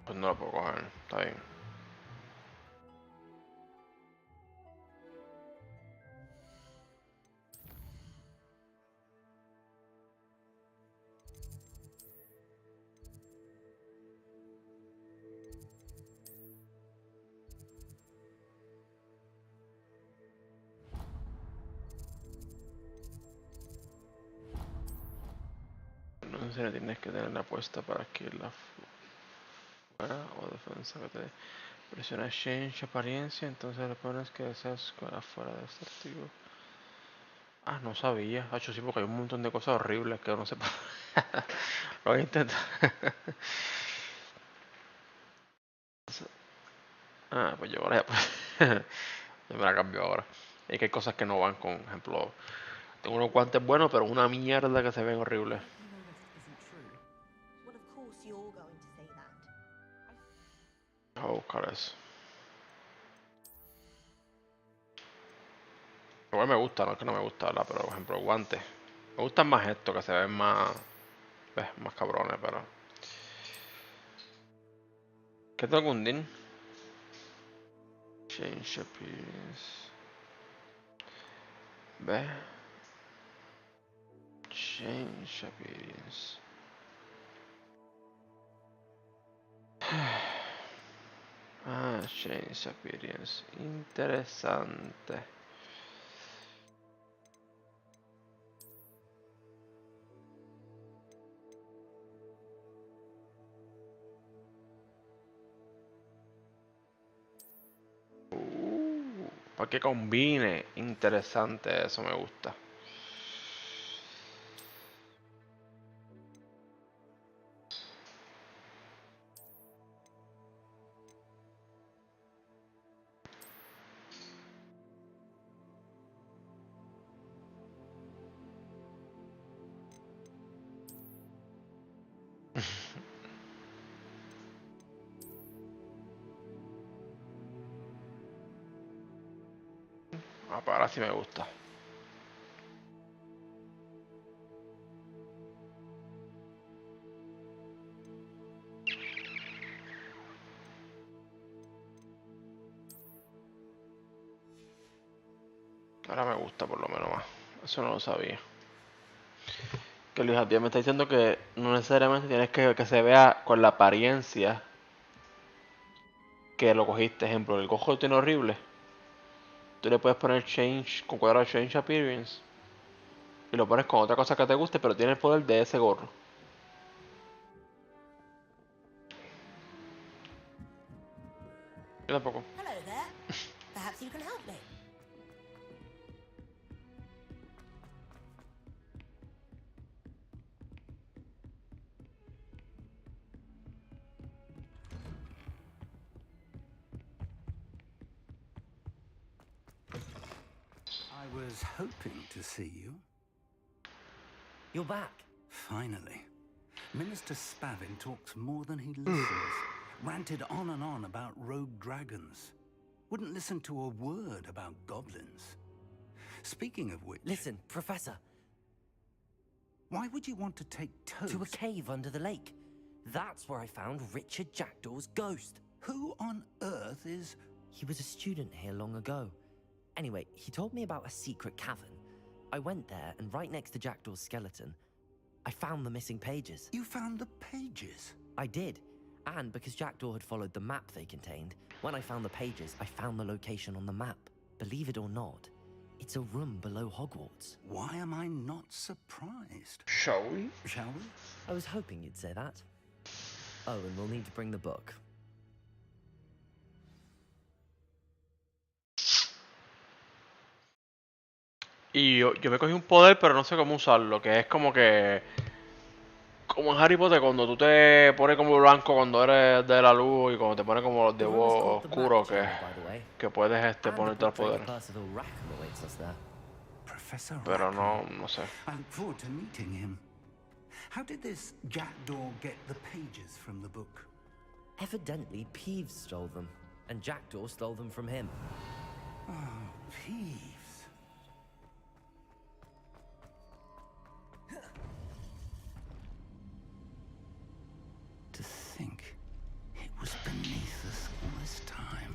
Pues no lo puedo coger, está bien. No sé si tienes que tener la puesta para que la fuera o defensa que te presiona change apariencia, entonces le pones que deseas afuera de este artículo. Ah, no sabía. Hacho, sí, porque hay un montón de cosas horribles que no sepa. Lo voy a intentar. Ah, pues yo ahora ya, pues. Yo me la cambio ahora. Es que hay cosas que no van con, ejemplo, tengo unos guantes buenos, pero una mierda que se ven horribles. You know that isn't true. Well, of course you're going to say that. Voy a buscar eso. Igual me gusta, no es que no me gusta, ¿verdad? Pero por ejemplo, guantes. Me gustan más estos que se ven más, más cabrones, pero. ¿Qué tengo un din? Change appearance. ¿Ves? Change appearance. Ah, change appearance. Interesante. Para que combine. Interesante, eso me gusta. Ah, para ahora sí me gusta. Ahora me gusta por lo menos más. Eso no lo sabía. Que Luis Abdiel me está diciendo que no necesariamente tienes que se vea con la apariencia que lo cogiste. Ejemplo, el cojo tiene horrible. Tú le puedes poner change con cuadrado change appearance. Y lo pones con otra cosa que te guste, pero tiene el poder de ese gorro. Yo tampoco. Hello there. Perhaps you can help me. I was hoping to see you. You're back. Finally. Minister Spavin talks more than he listens. Ranted on and on about rogue dragons. Wouldn't listen to a word about goblins. Speaking of which... Listen, Professor. Why would you want to take Toad... To a cave under the lake. That's where I found Richard Jackdaw's ghost. Who on earth is... He was a student here long ago. Anyway, he told me about a secret cavern. I went there, and right next to Jackdaw's skeleton, I found the missing pages. You found the pages? I did. And because Jackdaw had followed the map they contained, when I found the pages, I found the location on the map. Believe it or not, it's a room below Hogwarts. Why am I not surprised? Shall we? Shall we? I was hoping you'd say that. Oh, and we'll need to bring the book. Y yo me cogí un poder, pero no sé cómo usarlo. Que es como que. Como en Harry Potter, cuando tú te pones como blanco cuando eres de la luz y cuando te pones como los de The room is voz called the oscuro, Map Chamber, by the way. que puedes And the ponerte al portrait poder. of Percival Rackham awaits us there. Professor Pero Rackham. no sé. I look forward to meeting him. How did this Jackdaw get the pages from the book? Evidently, Peeves stole them, and Jackdaw stole them from him. Oh, Peeves. To think it was beneath us all this time.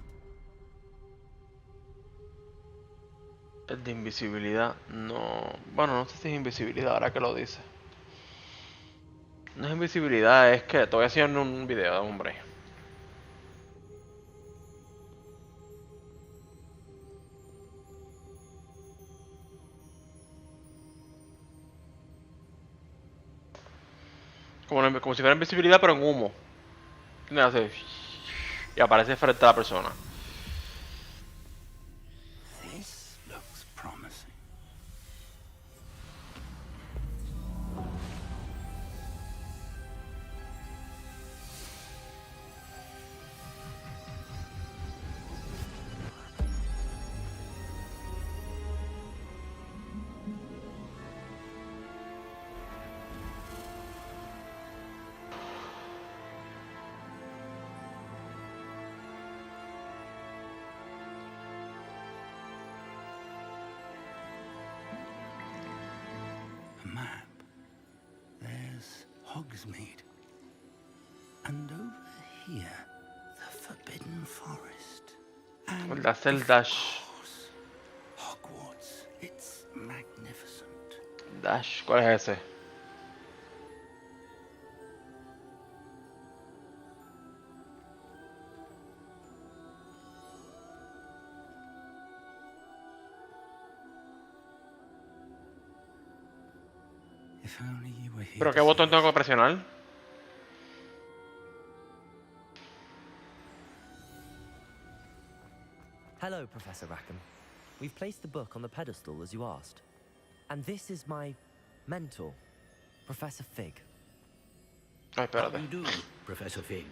El de invisibilidad, no. Bueno, no sé si es invisibilidad ahora que lo dice. No es invisibilidad, es que te voy a enseñar un video, hombre. Como si fuera invisibilidad, pero en humo. Hace y aparece frente a la persona. This looks promising. A map. There's Hogsmeade. And over here, the Forbidden Forest. And Le hace el dash. course, Hogwarts. It's magnificent. Dash, ¿cuál es ese? If only you were here. ¿Pero to qué botón see tengo us. que presionar? Hello, Professor Rackham. We've placed the book on the pedestal as you asked. And this is my mentor, Professor Fig. Ay, How espérate. do you do, Professor Fig?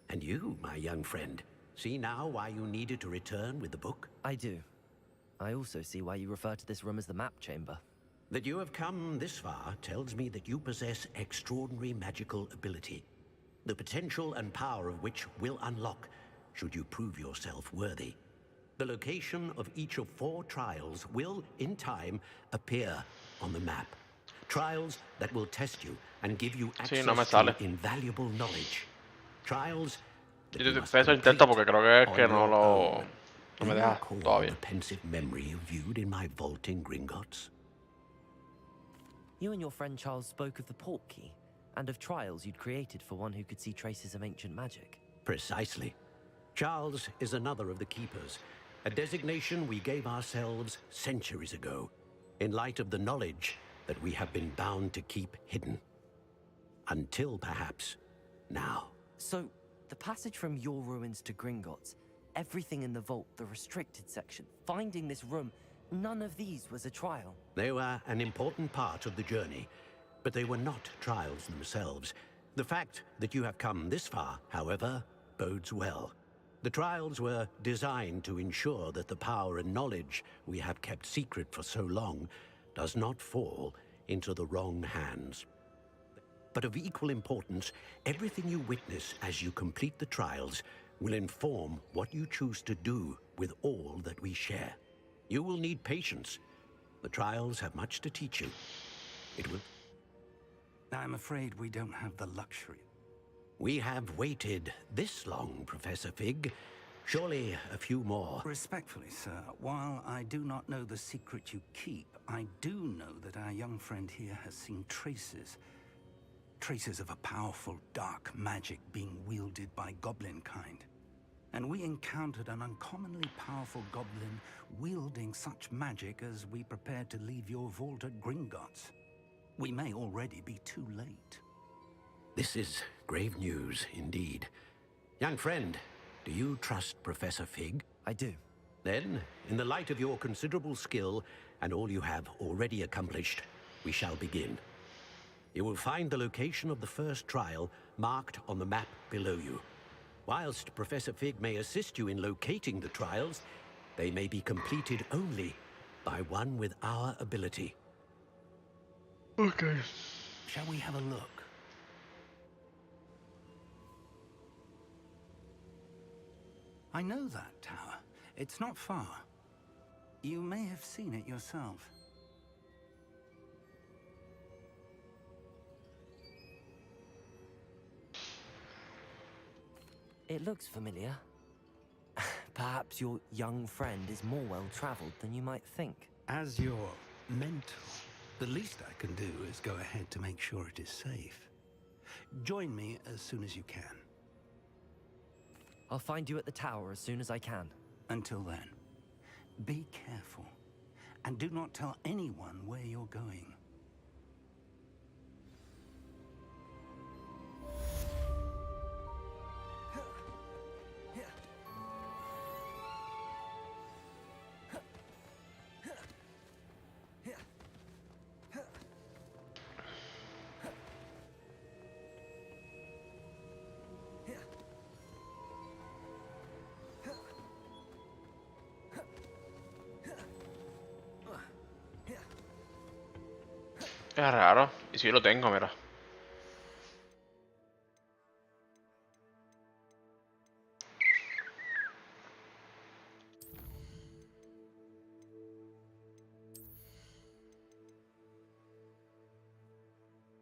And you, my young friend, see now why you needed to return with the book? I do. I also see why you refer to this room as the map chamber. That you have come this far tells me that you possess extraordinary magical ability, the potential and power of which will unlock should you prove yourself worthy. The location of each of 4 trials will, in time, appear on the map. Trials that will test you and give you Sí, access no me sale. to invaluable knowledge. Trials that Yo you must eso complete intento porque creo que es on que no your lo... own. No Do me you deja recall todavía. the pensive memory you viewed in my vault in Gringotts? You and your friend Charles spoke of the port key, and of trials you'd created for one who could see traces of ancient magic. Precisely. Charles is another of the Keepers, a designation we gave ourselves centuries ago, in light of the knowledge that we have been bound to keep hidden. Until perhaps now. So, the passage from your ruins to Gringotts, everything in the vault, the restricted section, finding this room, none of these was a trial. They were an important part of the journey, but they were not trials themselves. The fact that you have come this far, however, bodes well. The trials were designed to ensure that the power and knowledge we have kept secret for so long does not fall into the wrong hands. But of equal importance, everything you witness as you complete the trials will inform what you choose to do with all that we share. You will need patience. The trials have much to teach you. It will... I'm afraid we don't have the luxury. We have waited this long, Professor Fig. Surely a few more. Respectfully, sir, while I do not know the secret you keep, I do know that our young friend here has seen traces of a powerful dark magic being wielded by goblin kind. And we encountered an uncommonly powerful goblin wielding such magic as we prepared to leave your vault at Gringotts. We may already be too late. This is grave news indeed. Young friend, do you trust Professor Fig? I do. Then, in the light of your considerable skill and all you have already accomplished, we shall begin. You will find the location of the first trial marked on the map below you. Whilst Professor Fig may assist you in locating the trials, they may be completed only by one with our ability. Okay. Shall we have a look? I know that tower. It's not far. You may have seen it yourself. It looks familiar. Perhaps your young friend is more well-traveled than you might think. As your mentor, the least I can do is go ahead to make sure it is safe. Join me as soon as you can. I'll find you at the tower as soon as I can. Until then, be careful, and do not tell anyone where you're going. Es raro. Y si yo lo tengo, mira.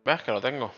¿Ves que lo tengo?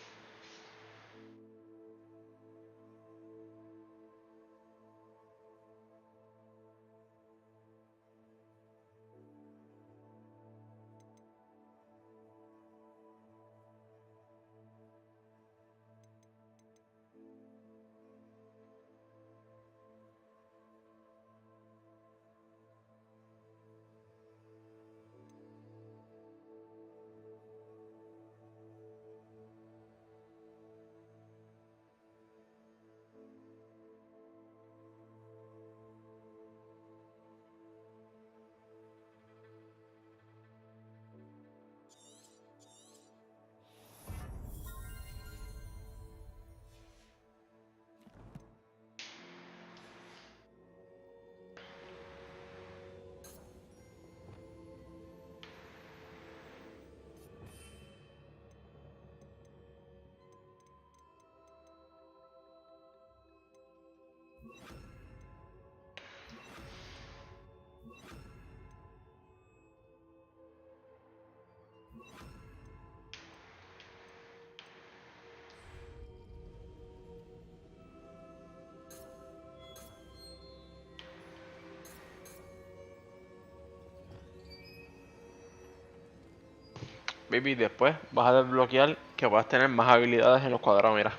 Baby, después vas a desbloquear que puedas tener más habilidades en los cuadrados, mira.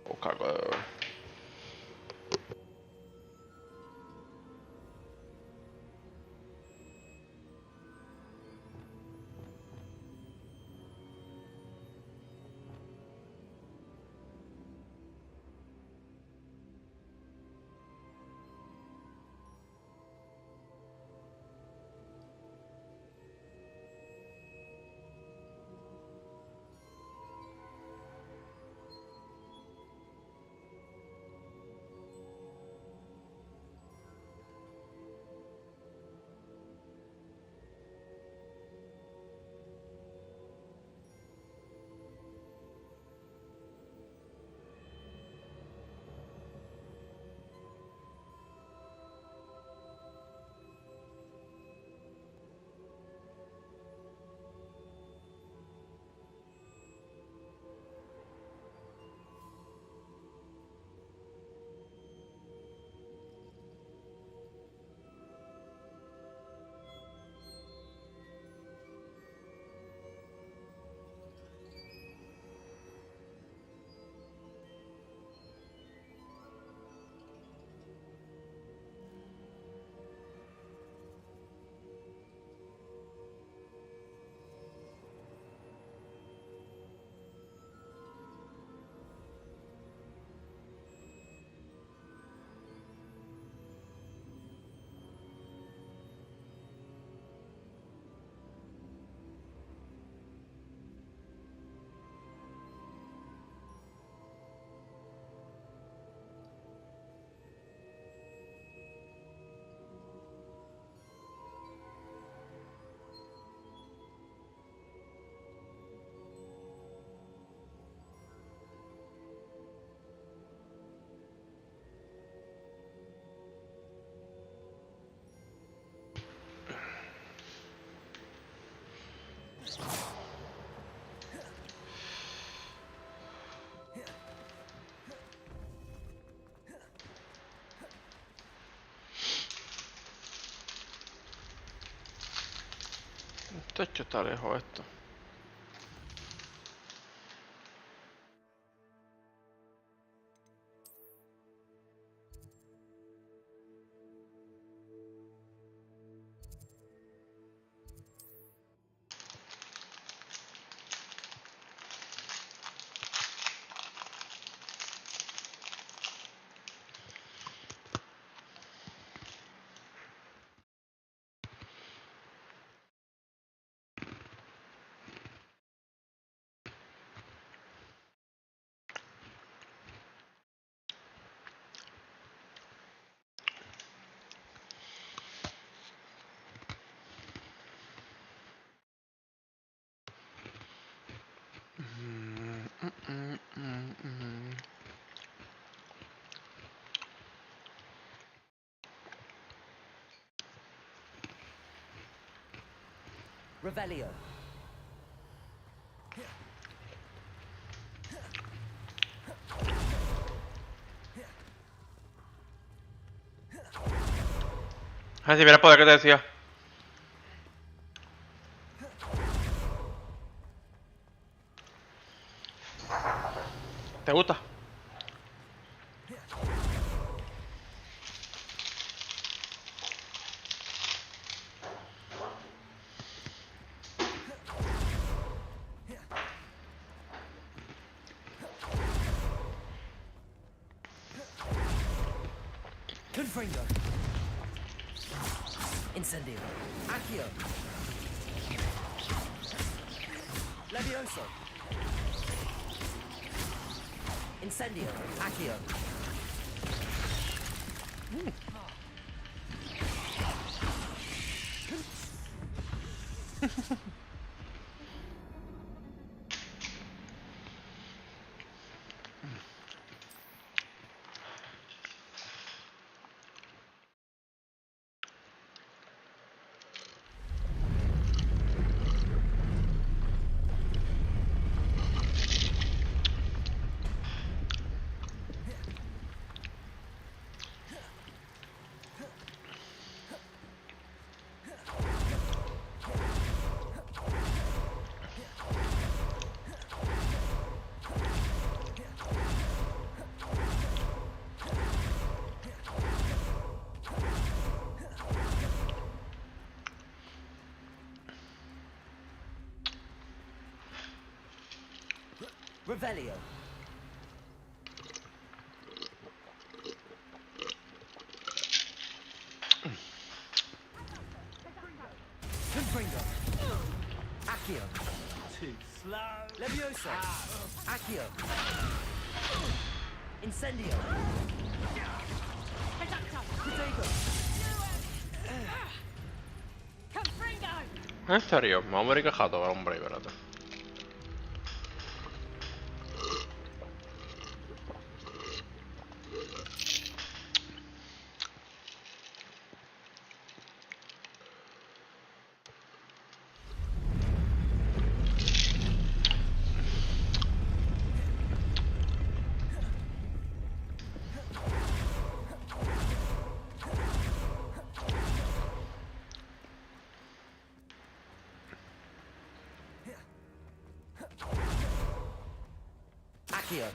Busca algo. Esto hecho está lejos esto. Revelio. Ah, si viera poder que te decía. ¿Te gusta? Confringo. Incendio. Accio. Levioso. Incendio. Accio. Revelio. Confringo. Accio. Too slow. Levioso. Accio. Incendio. Protego. Confringo! ¿En serio? Me voy a morir quejado, hombre, espérate. Accio.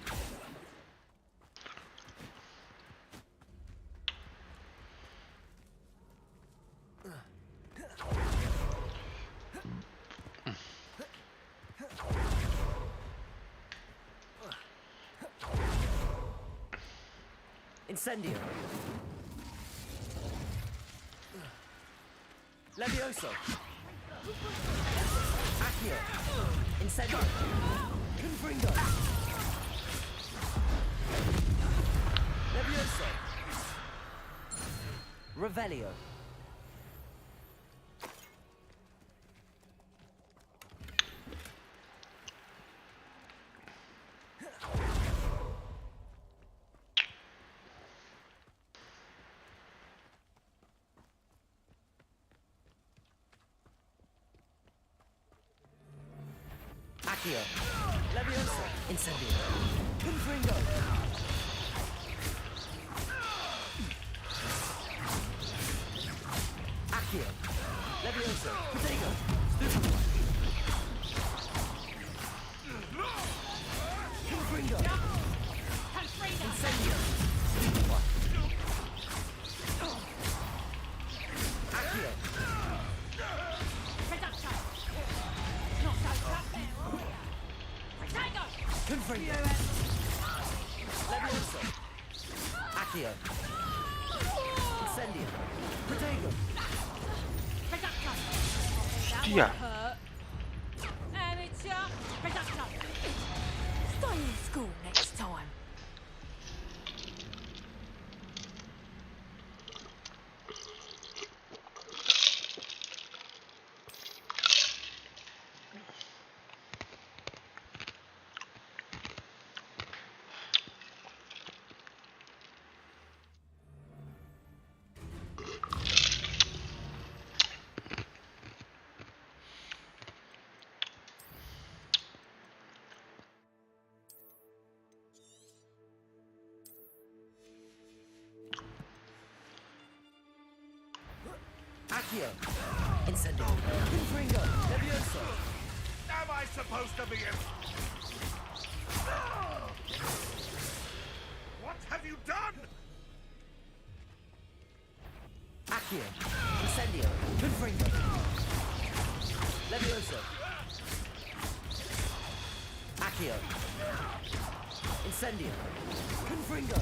Incendio. Levioso. Accio. Incendio. Confringo. Levioso. Revelio. Accio. Levioso. Incendio. Confringo. Accio. Levioso. Protego. Stupefy. Confringo. Incendio. Stupefy. Accio. Confringo. Levioso. Accio. Incendio. Protego. Hostia. Amateur. Stay in school next time. Accio. Incendio. Confringo. Levioso. Am I supposed to be in? What have you done? Accio. Incendio. Confringo. Levioso. Accio. Incendio. Confringo.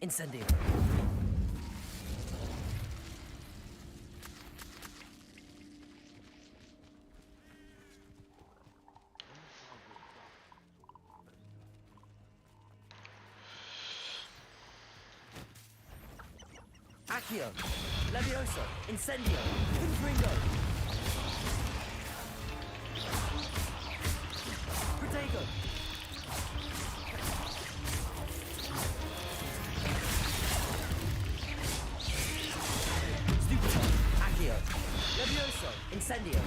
Incendio. Accio. Levioso. Incendio. Confringo. Protego. Stupefy. Accio. Levioso. Incendio.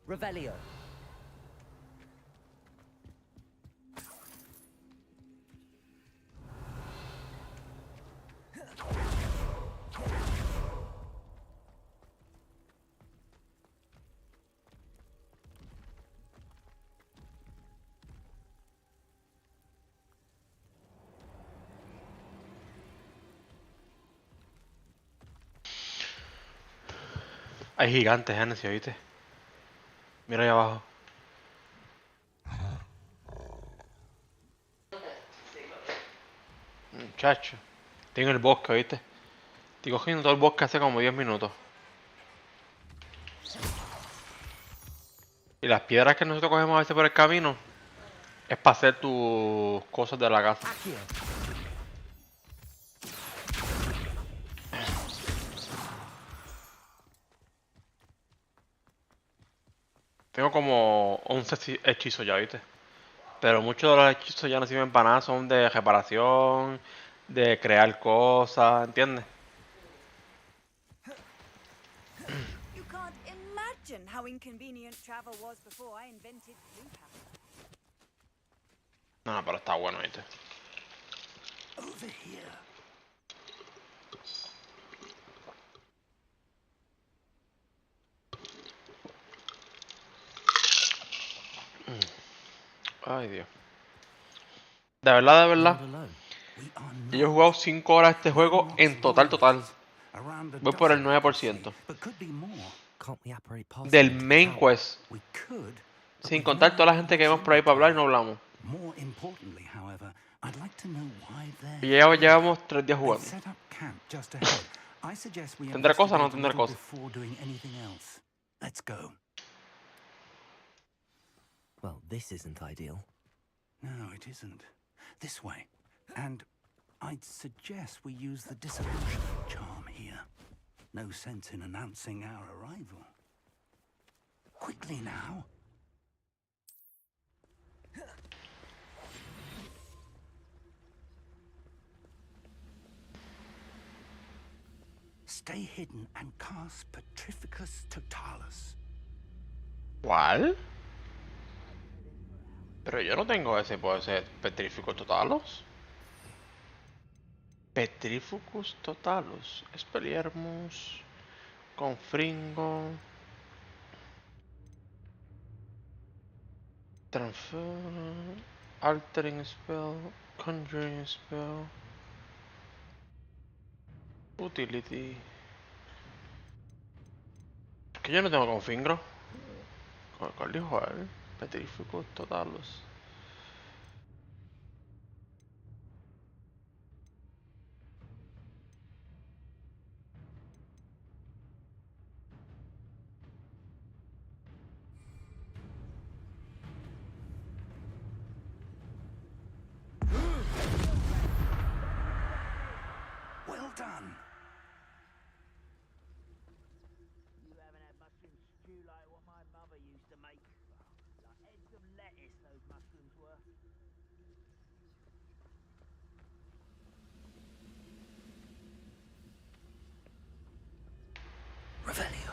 Revelio. Hay gigantes, Genesis, ¿oíste? Mira ahí abajo. Muchacho. Estoy en el bosque, ¿oíste? Estoy cogiendo todo el bosque hace como 10 minutos. Y las piedras que nosotros cogemos a veces por el camino es para hacer tus cosas de la casa. Tengo como 11 hechizos ya, ¿viste? Pero muchos de los hechizos ya no sirven para nada, son de reparación, de crear cosas, ¿entiendes? imagine how inconvenient travel was before I invented blue power. No, pero está bueno, ¿viste? Over here. Ay, Dios. De verdad. Yo he jugado 5 horas este juego en total. Voy por el 9%. Del main quest. Sin contar toda la gente que vemos por ahí para hablar y no hablamos. Y ya llevamos 3 días jugando. ¿Tendrá cosas o no tendrá cosas? Well, this isn't ideal. No, it isn't. This way. And I'd suggest we use the disillusion charm here. No sense in announcing our arrival. Quickly now. Stay hidden and cast Petrificus Totalus. ¿Cuál? Pero yo no tengo ese, puede ser Petrificus Totalus. Petrificus Totalus. Expelliarmus. Confringo. Transfer. Altering Spell. Conjuring Spell. Utility. Que yo no tengo confingro. ¿Cuál dijo él? Petrificus Totalus. Well done. You haven't had mushroom stew like what my mother used to make. Like heads of lettuce, those mushrooms were. Revelio.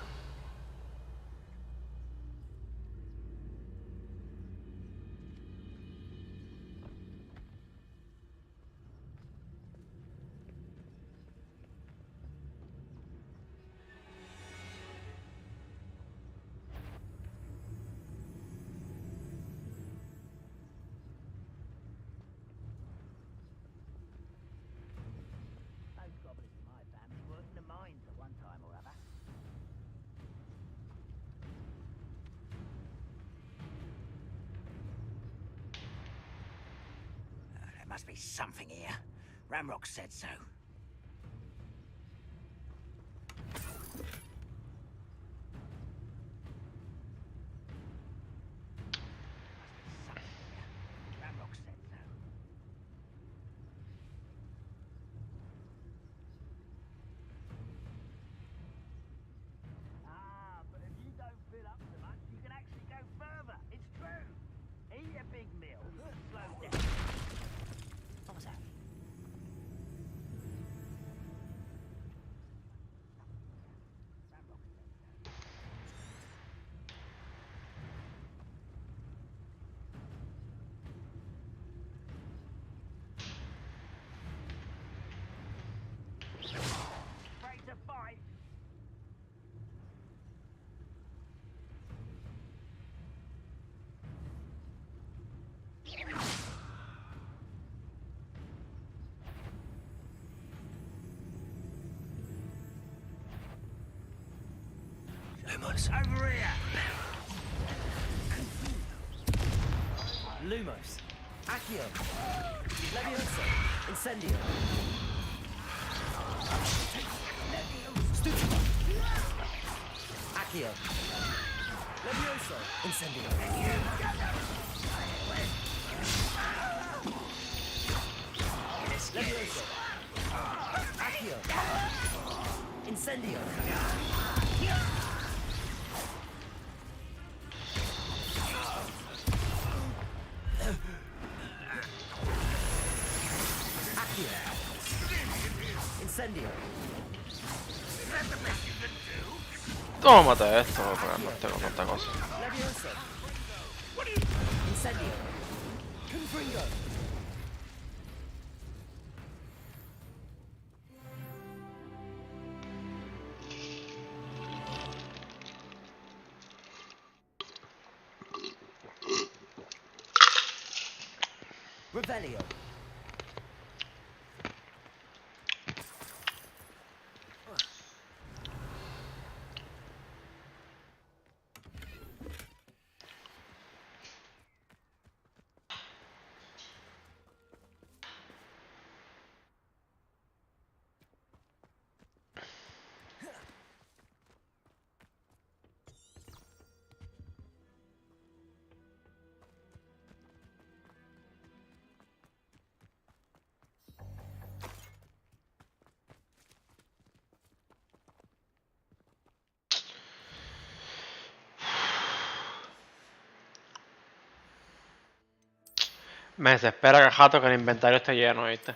Those goblins in my family worked in the mines at one time or other. There must be something here. Ramrock said so. Ramrock said so. Ah, but if you don't fill up so much, you can actually go further. It's true. Eat a big meal. Slow down. What was that? Ready to fight? Lumos. Over here. Lumos. Accio. Leviosa. Incendio. Stupido. Accio. Leviosa. Incendio. Leviosa. Accio. Incendio. Accio. Incendio. Is that the best you can do? Tómate esto, porque no tengo tanta cosa. Levioso. Incendio. Confringo. Revelio. Me desespera que jato que el inventario esté lleno, ¿viste?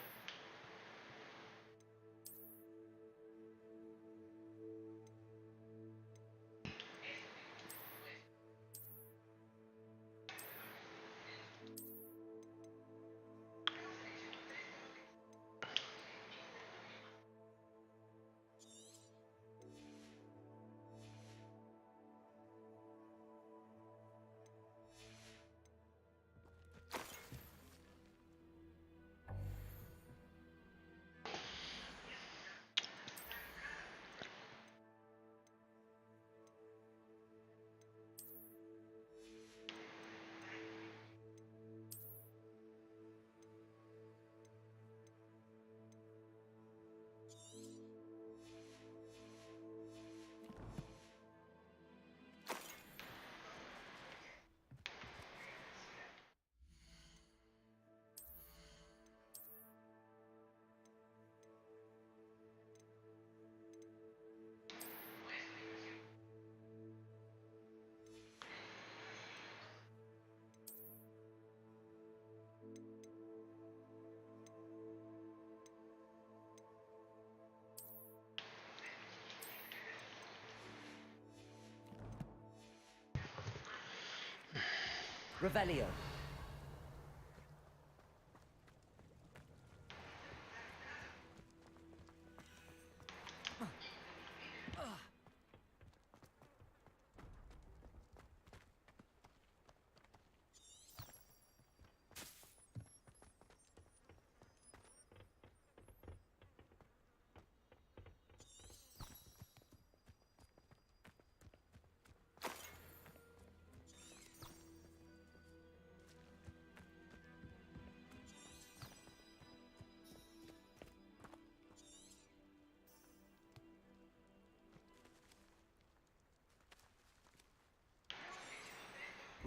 Revelio.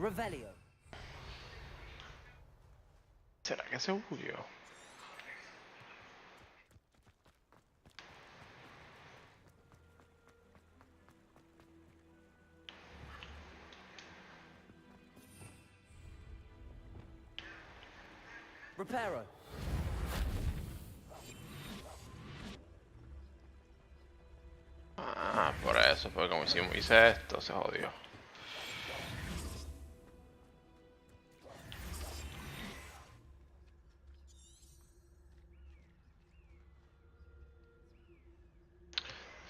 Revelio. ¿Será que se bugueó? Reparo. Ah, por eso, porque como hice esto, se jodió.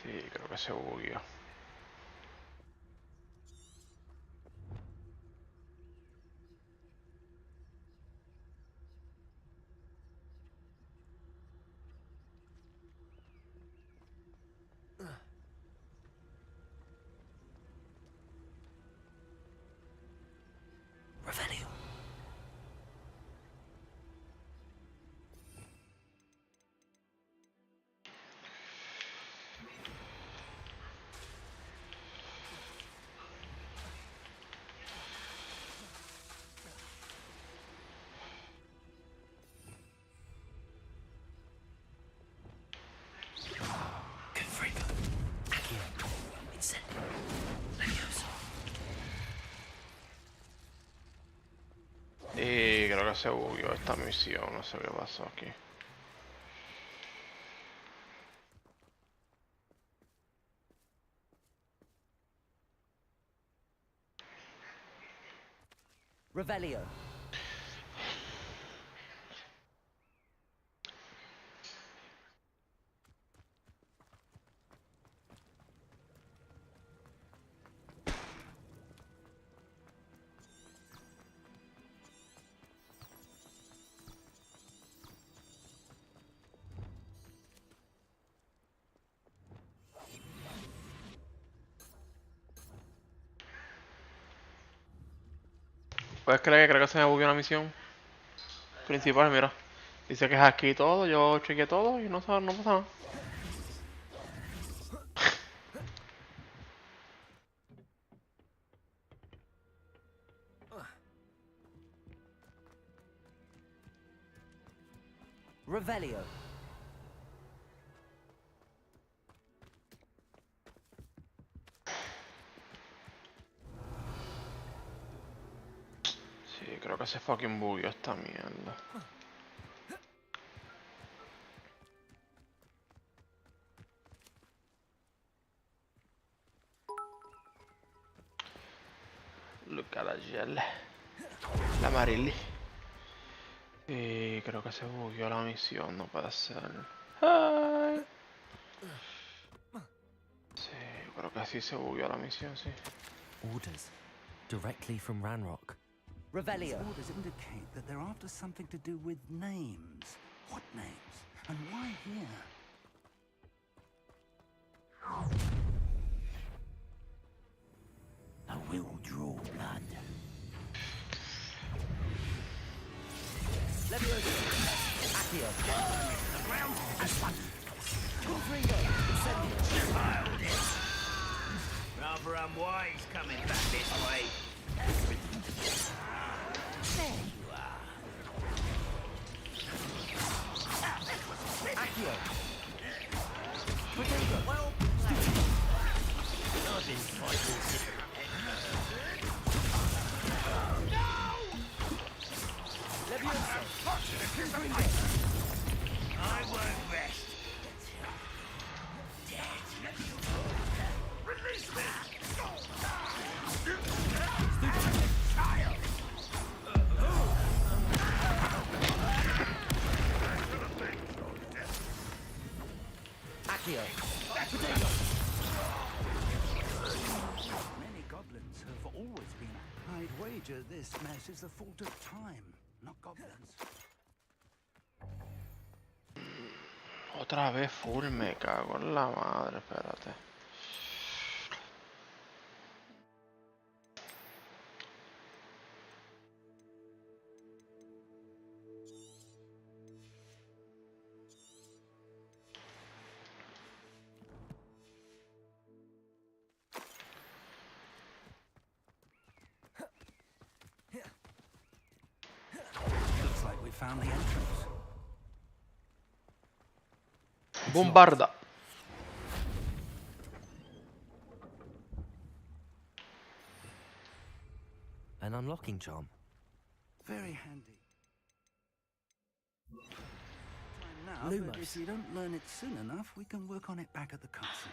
Sí, creo que se bugueó. Revelio. Confringo. Accio. Incendio. Levioso. Y creo que se bugueó esta misión, no sé qué pasó aquí. Revelio. ¿Puedes creer que creo que se me bugueó una misión principal? Mira. Dice que es aquí todo, yo chequeé todo y no pasa nada. Revelio. Sí, creo que se fucking bugueó esta mierda. Look at that gel. La Marily. Sí, creo que se bugueó la misión, no puede ser. Ay. Sí, creo que sí se bugueó la misión, sí. Orders. Directly from Ranrock. Revelio. These orders indicate that they're after something to do with names. What names? And why here? I will draw blood. Levioso. Accio. The ground has one. Confringo. Incendio. Rather unwise coming back this way. There you are. Accio. Confringo. Well played. I've been fighting different. Levioso. I won't rest. Release me! Child! Accio. Many goblins have always been. I'd wager this mess is the fault of time, not goblins. Otra vez full, me cago en la madre, espérate. Looks like we found the entrance. Bombarda. An unlocking charm. Very handy. Time now, but Lumos. if you don't learn it soon enough, we can work on it back at the castle.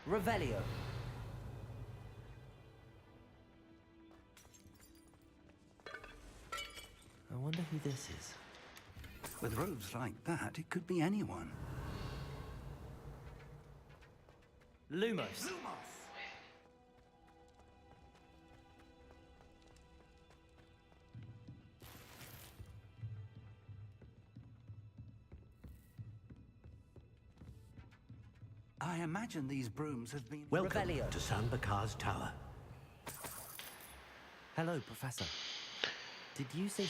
Revelio. I wonder who this is. With robes like that, it could be anyone. Lumos. I imagine these brooms have been... Welcome Revelio. to San Bakar's tower. Hello, Professor. Did you say